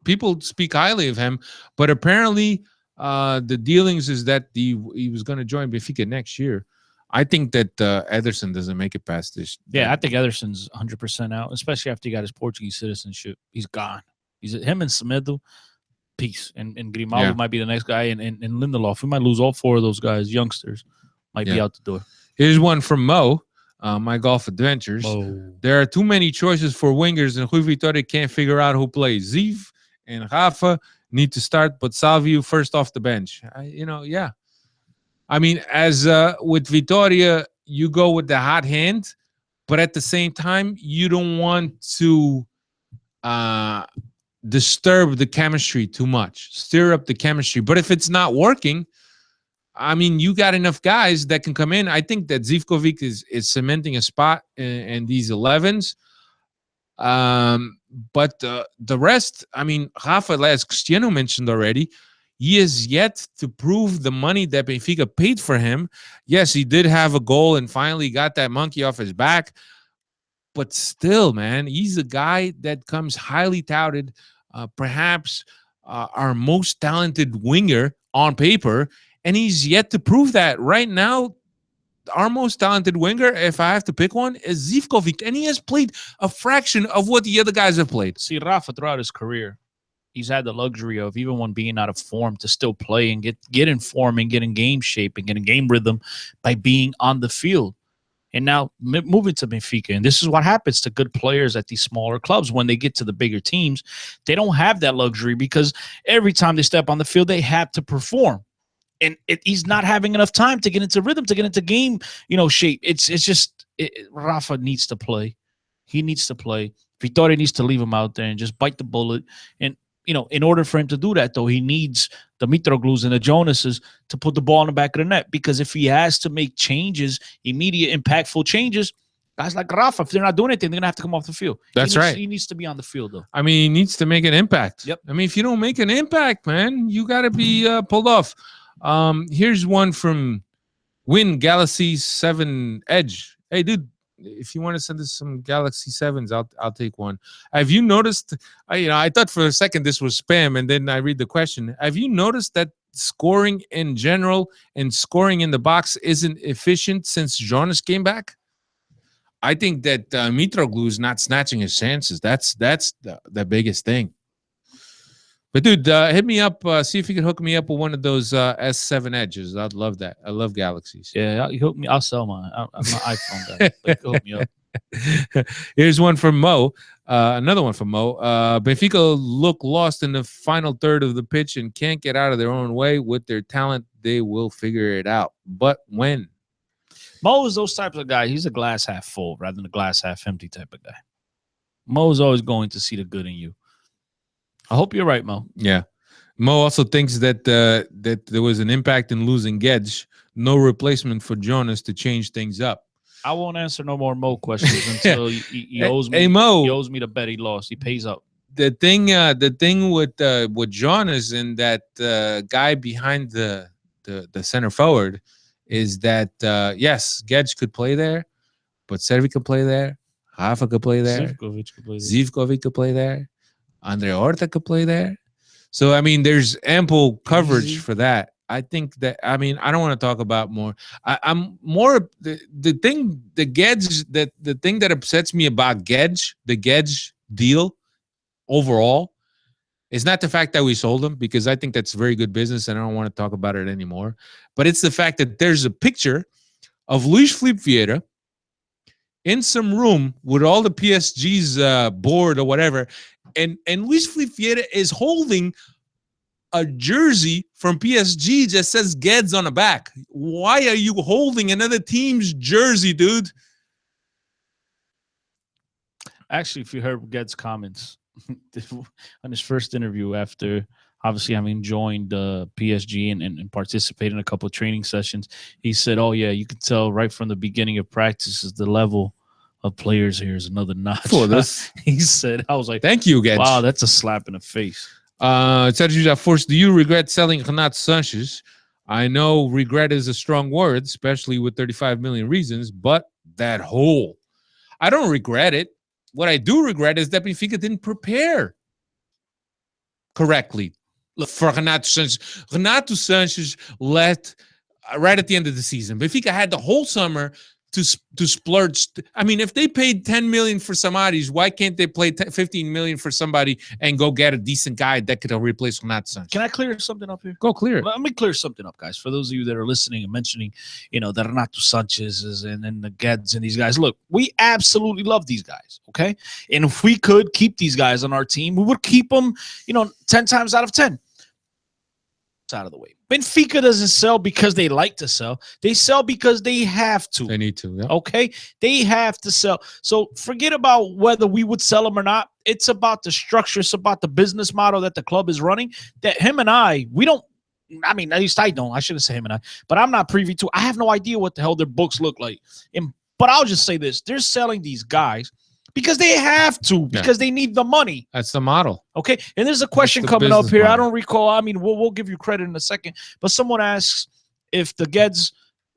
people speak highly of him. But apparently, the dealings is that he was going to join Benfica next year. I think that Ederson doesn't make it past this. Yeah, I think Ederson's 100% out, especially after he got his Portuguese citizenship. He's gone. He's him and Semedo. Peace. And Grimaldo might be the next guy, and Lindelof. We might lose all four of those guys, youngsters. Might be out the door. Here's one from Mo, My Golf Adventures. There are too many choices for wingers, and Rui Vitória can't figure out who plays. Ziv and Rafa need to start, but Salvio first off the bench. I mean, as with Vitória, you go with the hot hand, but at the same time, you don't want to disturb the chemistry too much, stir up the chemistry. But if it's not working, I mean, you got enough guys that can come in. I think that Zivkovic is cementing a spot in these 11s. But the rest, I mean, Rafa, as Cristiano mentioned already, he is yet to prove the money that Benfica paid for him. Yes, he did have a goal and finally got that monkey off his back. But still, man, he's a guy that comes highly touted, perhaps our most talented winger on paper, and he's yet to prove that. Right now, our most talented winger, if I have to pick one, is Zivkovic, and he has played a fraction of what the other guys have played. See, Rafa, throughout his career, he's had the luxury of, even when being out of form, to still play and get in form and get in game shape and get in game rhythm by being on the field. And now moving to Benfica, and this is what happens to good players at these smaller clubs. When they get to the bigger teams, they don't have that luxury, because every time they step on the field, they have to perform. And he's not having enough time to get into rhythm, to get into game, shape. It's just Rafa needs to play. He needs to play. Vitória needs to leave him out there and just bite the bullet. And in order for him to do that, though, he needs the Mitroglous and the Jonases to put the ball in the back of the net. Because if he has to make changes, immediate, impactful changes, guys like Rafa, if they're not doing anything, they're going to have to come off the field. That's right. He needs to be on the field, though. I mean, he needs to make an impact. Yep. I mean, if you don't make an impact, man, you got to be pulled off. Here's one from Win Galaxy 7 Edge. Hey, dude, if you want to send us some Galaxy 7s, I'll take one. Have you noticed? I thought for a second this was spam, and then I read the question. Have you noticed that scoring in general and scoring in the box isn't efficient since Jonas came back? I think that Mitroglou is not snatching his chances. That's the biggest thing. But dude, hit me up. See if you can hook me up with one of those S7 Edges. I'd love that. I love Galaxies. Yeah, you hook me. I'll sell mine. I'm an iPhone guy. Hook me up. Here's one from Mo. Another one from Mo. Benfica look lost in the final third of the pitch and can't get out of their own way. With their talent, they will figure it out. But when? Mo is those types of guy. He's a glass half full rather than a glass half empty type of guy. Mo is always going to see the good in you. I hope you're right, Mo. Yeah. Mo also thinks that that there was an impact in losing Gedge. No replacement for Jonas to change things up. I won't answer no more Mo questions until he owes me. Hey, Mo. He owes me the bet he lost. He pays up. The thing with Jonas and that guy behind the center forward is that yes, Gedge could play there, but Servi could play there, Rafa could play there, Zivkovic could play there, Andre Horta could play there. So I mean, there's ample coverage for that. I think that I don't want to talk about more. I'm more the thing the Gedge the thing that upsets me about Gedge, the Gedge deal overall, is not the fact that we sold him, because I think that's very good business and I don't want to talk about it anymore. But it's the fact that there's a picture of Luis Felipe Vieira in some room with all the PSG's board or whatever, and Luis Felipe Vieira is holding a jersey from PSG that says Gedge on the back. Why are you holding another team's jersey, dude? Actually, if you heard Ged's comments on his first interview after obviously having joined PSG and participated in a couple of training sessions, he said, oh, yeah, you can tell right from the beginning of practices the level of players here is another notch. For this. He said, I was like, thank you, Gedge. Wow, that's a slap in the face. Setubal, do you regret selling Renato Sanches? I know regret is a strong word, especially with 35 million reasons, but that hole. I don't regret it. What I do regret is that Benfica didn't prepare correctly for Renato Sanches. Renato Sanches left right at the end of the season. Benfica had the whole summer to splurge. I mean, if they paid 10 million for Samaris, why can't they pay 15 million for somebody and go get a decent guy that could replace Renato Sanches? Can I clear something up here? Go clear it. Let me clear something up, guys. For those of you that are listening and mentioning, the Renato Sanches and the Geddes and these guys. Look, we absolutely love these guys, okay? And if we could keep these guys on our team, we would keep them, 10 times out of 10. Out of the way. Benfica doesn't sell because they like to sell. They sell because they have to. They need to. Yeah. Okay? They have to sell. So forget about whether we would sell them or not. It's about the structure. It's about the business model that the club is running. That him and we don't. I mean, at least I don't. I shouldn't say him and but I'm not privy to. I have no idea what the hell their books look like. But I'll just say this: they're selling these guys because they have to, because they need the money. That's the model. Okay. And there's a question coming up here. Model. I don't recall. I mean, we'll give you credit in a second. But someone asks if the Geddes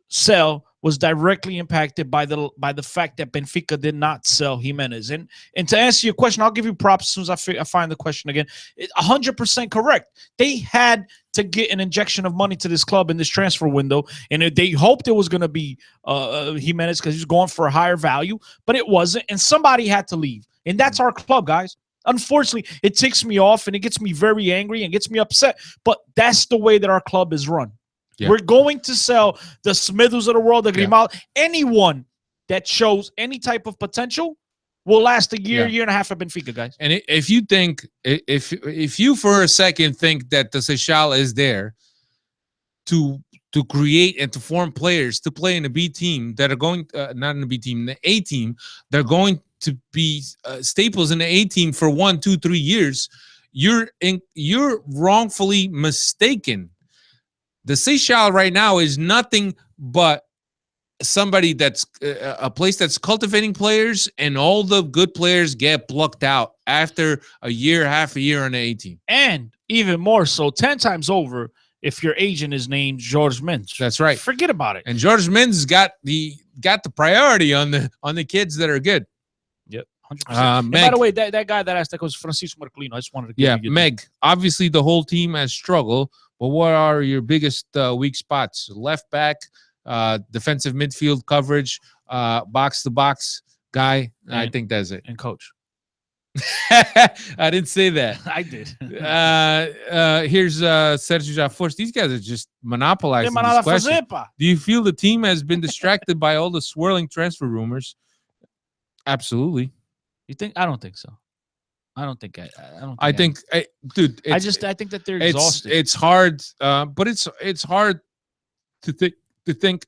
sell was directly impacted by the fact that Benfica did not sell Jimenez. And to answer your question, I'll give you props as soon as I find the question again. 100% correct. They had to get an injection of money to this club in this transfer window, and they hoped it was going to be Jimenez because he was going for a higher value, but it wasn't, and somebody had to leave. And that's our club, guys. Unfortunately, it ticks me off, and it gets me very angry and gets me upset, but that's the way that our club is run. Yeah. We're going to sell the Smithers of the world, the Grimal, anyone that shows any type of potential will last a year, year and a half at Benfica, guys. And if you think, if you for a second think that the Seixal is there to create and to form players to play in a B team that are going, not in the B team, the A team, they're going to be staples in the A team for 1, 2, 3 years, you're wrongfully mistaken. The Seixal right now is nothing but somebody that's a place that's cultivating players, and all the good players get plucked out after a year, half a year on the A team. And even more so, 10 times over, if your agent is named George Mendes. That's right. Forget about it. And George Mendes got the priority on the kids that are good. Yep. 100%. And by the way, that guy that asked that was Francisco Marcolino. I just wanted to give you Meg. Obviously, the whole team has struggled, but what are your biggest weak spots? Left back, defensive midfield coverage, box to box guy. I think that's it. And coach. I didn't say that. I did. Here's Sergio Jafors. These guys are just monopolizing this question. Do you feel the team has been distracted by all the swirling transfer rumors? Absolutely. You think? I don't think so. I don't think I think, dude, I think that they're exhausted. It's hard, but it's hard to think.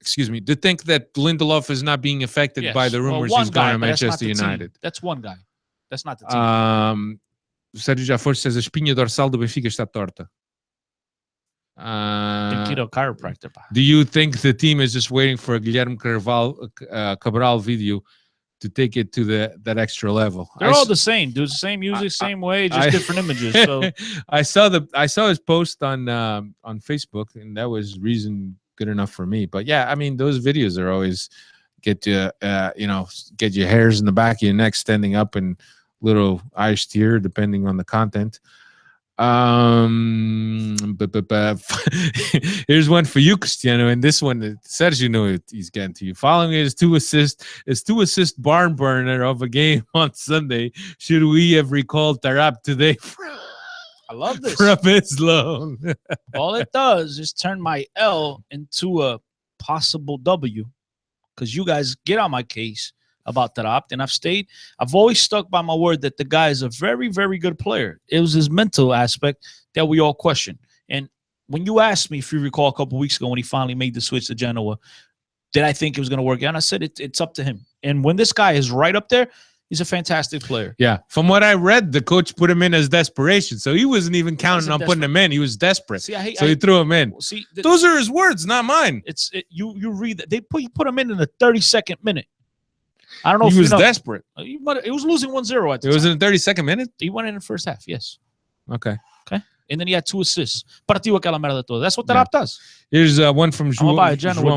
Excuse me, to think that Lindelof is not being affected by the rumors he's going to Manchester United. That's one guy. That's not the team. Sérgio já foste, says a espinha dorsal do Benfica está torta. Tem que ir ao chiropractor. Do you think the team is just waiting for a Guilherme Cabral video to take it to that extra level? They're all the same, dude. Same music, same way, just different images. So I saw his post on Facebook, and that was reason good enough for me. But yeah, I mean, those videos are always get you get your hairs in the back of your neck standing up and little Irish tear depending on the content. Here's one for you, Cristiano, and this one Sergio knew he's getting to you. Following his two assist barn burner of a game on Sunday, should we have recalled Tarap today? I love this. From his loan. All it does is turn my L into a possible W, because you guys get on my case about Tarap, and I've always stuck by my word that the guy is a very, very good player. It was his mental aspect that we all question. And when you asked me, if you recall, a couple weeks ago when he finally made the switch to Genoa, did I think it was going to work out? And I said it's up to him. And when this guy is right up there, he's a fantastic player. Yeah. From what I read, the coach put him in as desperation. So he wasn't even counting on putting him in. He was desperate. See, he threw him in. See, those are his words, not mine. You read that. They put him in the 32nd minute. I don't know if he was desperate. He was losing 1-0 at the time. It was in the 32nd minute? He went in the first half, yes. Okay. And then he had 2 assists. Partió aquela merda toda. That's what Tarap does. Here's one from João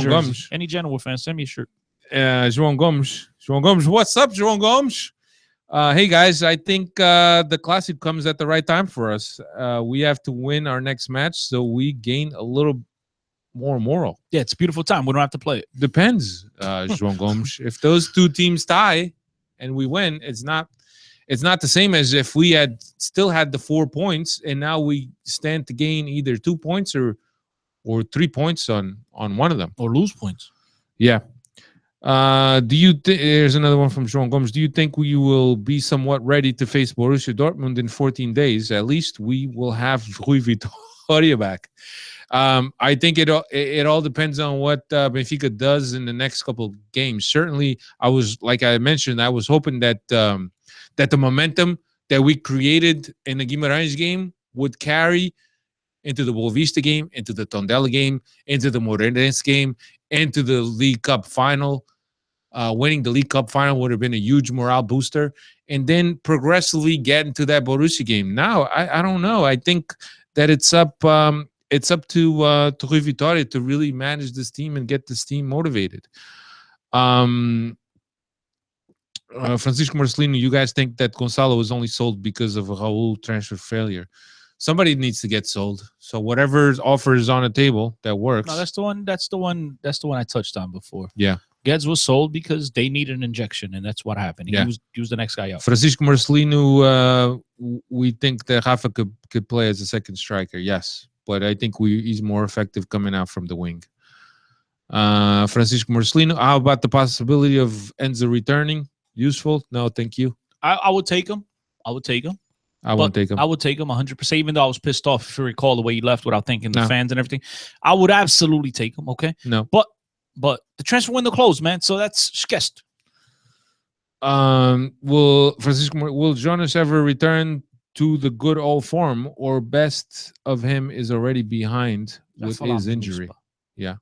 Gomes. Any Genoa fan, send me a shirt. João Gomes. João Gomes. What's up, João Gomes? Hey, guys. I think the Classic comes at the right time for us. We have to win our next match, so we gain a little more moral. Yeah, it's a beautiful time. We don't have to play it. Depends, João Gomes. If those two teams tie and we win, it's not the same as if we had still had the 4 points and now we stand to gain either 2 points or 3 points on one of them. Or lose points. Yeah. Here's another one from João Gomes. Do you think we will be somewhat ready to face Borussia Dortmund in 14 days? At least we will have Rui Vitória back. I think it all depends on what Benfica does in the next couple of games. Certainly, like I mentioned, I was hoping that the momentum that we created in the Guimarães game would carry into the Boavista game, into the Tondela game, into the Moreirense game, into the League Cup final. Winning the League Cup final would have been a huge morale booster, and then progressively get into that Borussia game. Now, I don't know. I think that it's up to Rui Vitória to really manage this team and get this team motivated. Francisco Marcelino, you guys think that Gonçalo was only sold because of a Raul transfer failure? Somebody needs to get sold. So whatever offer is on the table that works. No, that's the one I touched on before. Yeah. Guedes was sold because they needed an injection, and that's what happened. He was the next guy up. Francisco Marcelino, we think that Rafa could play as a second striker, yes. But I think he's more effective coming out from the wing. Francisco Marcelino, how about the possibility of Enzo returning? Useful? No, thank you. I would take him. I would take him. I won't take him. I would take him 100%, even though I was pissed off, if you recall, the way he left without thanking the fans and everything. I would absolutely take him, okay? No. But the transfer window closed, man, so that's schest. Will Jonas ever return to the good old form, or best of him is already behind with his injury? Yeah.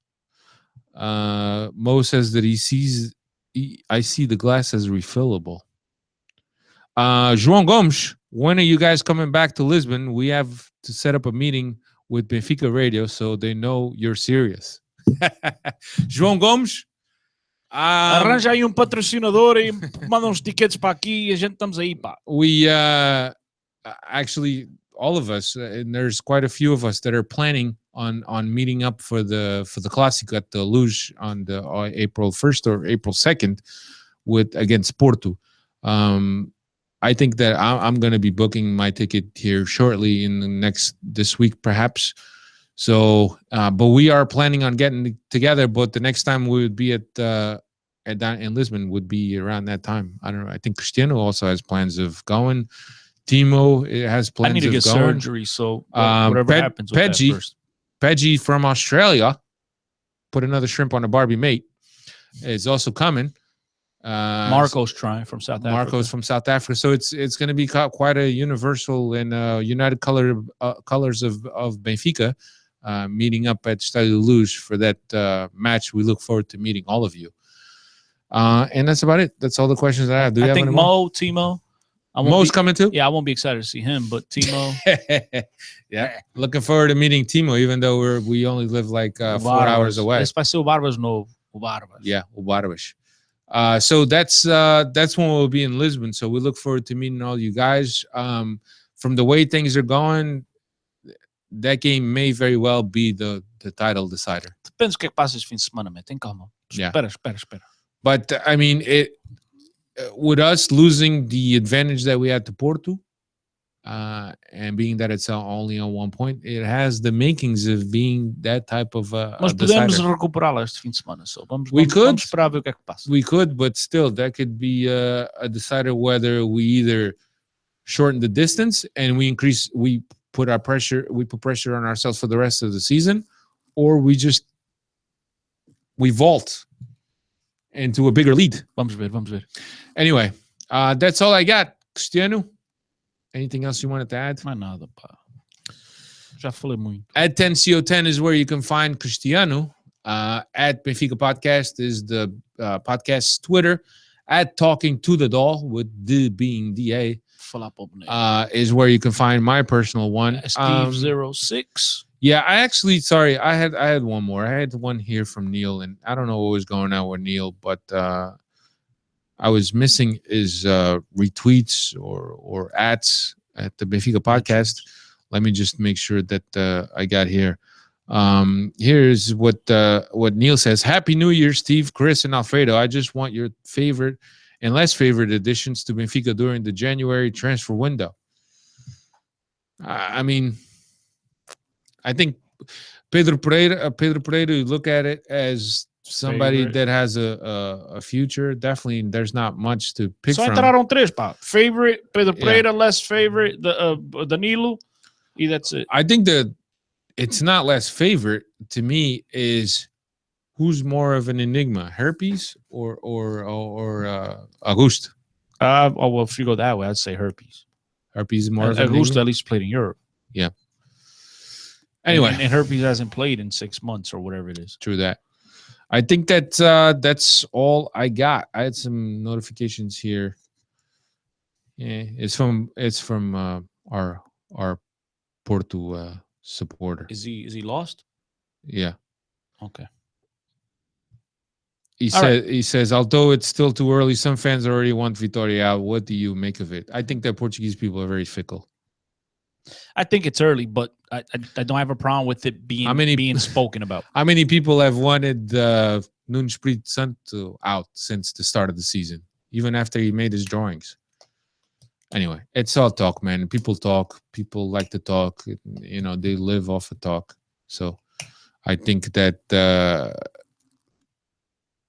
Mo says that I see the glass as refillable. João Gomes, when are you guys coming back to Lisbon? We have to set up a meeting with Benfica Radio so they know you're serious. João Gomes, arranja aí patrocinador e manda uns tickets para aqui e a gente estamos aí, pá. We actually, all of us, and there's quite a few of us that are planning on meeting up for the Clásico at the Luz on the April 1st or April 2nd against Porto. I think that I'm going to be booking my ticket here shortly this week, perhaps. So, but we are planning on getting together. But the next time we would be in Lisbon would be around that time. I don't know. I think Cristiano also has plans of going. Timo has I plans need to of get going. surgery, so whatever happens with that first. Peggy from Australia, put another shrimp on a Barbie mate, is also coming. Marco's trying from South Africa. Marco's from South Africa. So it's going to be quite a universal and united colors of Benfica meeting up at Estádio da Luz for that match. We look forward to meeting all of you. And that's about it. That's all the questions I have. Do you have any more? Timo. Mo's coming too? Yeah, I won't be excited to see him, but Timo. Yeah. Looking forward to meeting Timo, even though we only live like 4 hours away. Espacio Barbas no Barbas. Yeah, Barbas. So that's when we'll be in Lisbon. So we look forward to meeting all you guys. From the way things are going, that game may very well be the title decider. Depende do que passa esse fim de semana, man. Tem calma. Espera. But I mean, with us losing the advantage that we had to Porto, and being that it's only on 1 point, it has the makings of being that type of Mas podemos recuperá-la este fim de semana. So vamos esperar ver o que é que passa. We could, but still, that could be a decider whether we either shorten the distance and we put pressure on ourselves for the rest of the season, or we vault into a bigger lead. Vamos ver. Anyway, that's all I got. Cristiano, anything else you wanted to add? Mais nada, pá. Já falei muito. At 10CO10 is where you can find Cristiano. At Benfica Podcast is the podcast's Twitter. At Talking to the Doll, with D being DA, is where you can find my personal one. Steve06. Yeah, I had one more. I had one here from Neil, and I don't know what was going on with Neil, but I was missing his retweets or ads at the Benfica Podcast. Let me just make sure that I got here. Here's what Neil says. Happy New Year, Steve, Chris, and Alfredo. I just want your favorite and less favorite additions to Benfica during the January transfer window. I mean, I think Pedro Pereira, you look at it as somebody that has a future. Definitely, there's not much to pick from. Só entraram três, pá. Favorite, Pedro Pereira, less favorite, Danilo, and that's it. I think that it's not less favorite to me is who's more of an enigma, Herpes or Augusto? Well, if you go that way, I'd say Herpes. Herpes is more of an Augusto at least played in Europe. Yeah. Anyway, and Herpes hasn't played in 6 months or whatever it is. True that. I think that's all I got. I had some notifications here. Yeah, it's from our Porto supporter. Is he lost? Yeah. Okay. He says, although it's still too early, some fans already want Vitória. What do you make of it? I think that Portuguese people are very fickle. I think it's early, but I don't have a problem with it being spoken about. How many people have wanted Nuno Espírito Santo out since the start of the season, even after he made his drawings? Anyway, it's all talk, man. People talk. People like to talk. You know, they live off of talk. So I think that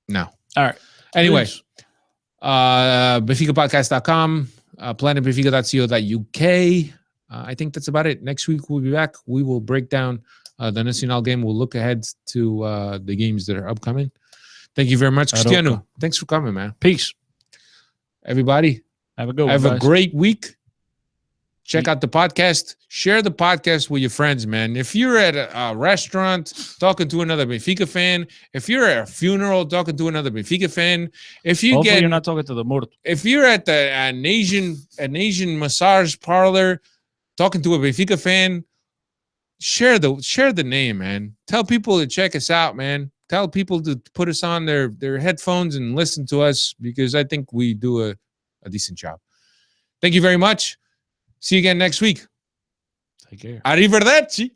no. All right. Anyway, BenficaPodcast.com, planetbenfica.co.uk. I think that's about it. Next week we'll be back. We will break down the Nacional game. We'll look ahead to the games that are upcoming. Thank you very much, Cristiano. Thanks for coming, man. Peace. Everybody, have a good one. Have a great week. Check out the podcast. Share the podcast with your friends, man. If you're at a restaurant talking to another Benfica fan, if you're at a funeral talking to another Benfica fan, hopefully you're not talking to the morto. If you're at an Asian massage parlor talking to a Benfica fan, share the name, man. Tell people to check us out, man. Tell people to put us on their headphones and listen to us, because I think we do a decent job. Thank you very much. See you again next week. Take care. Arrivederci.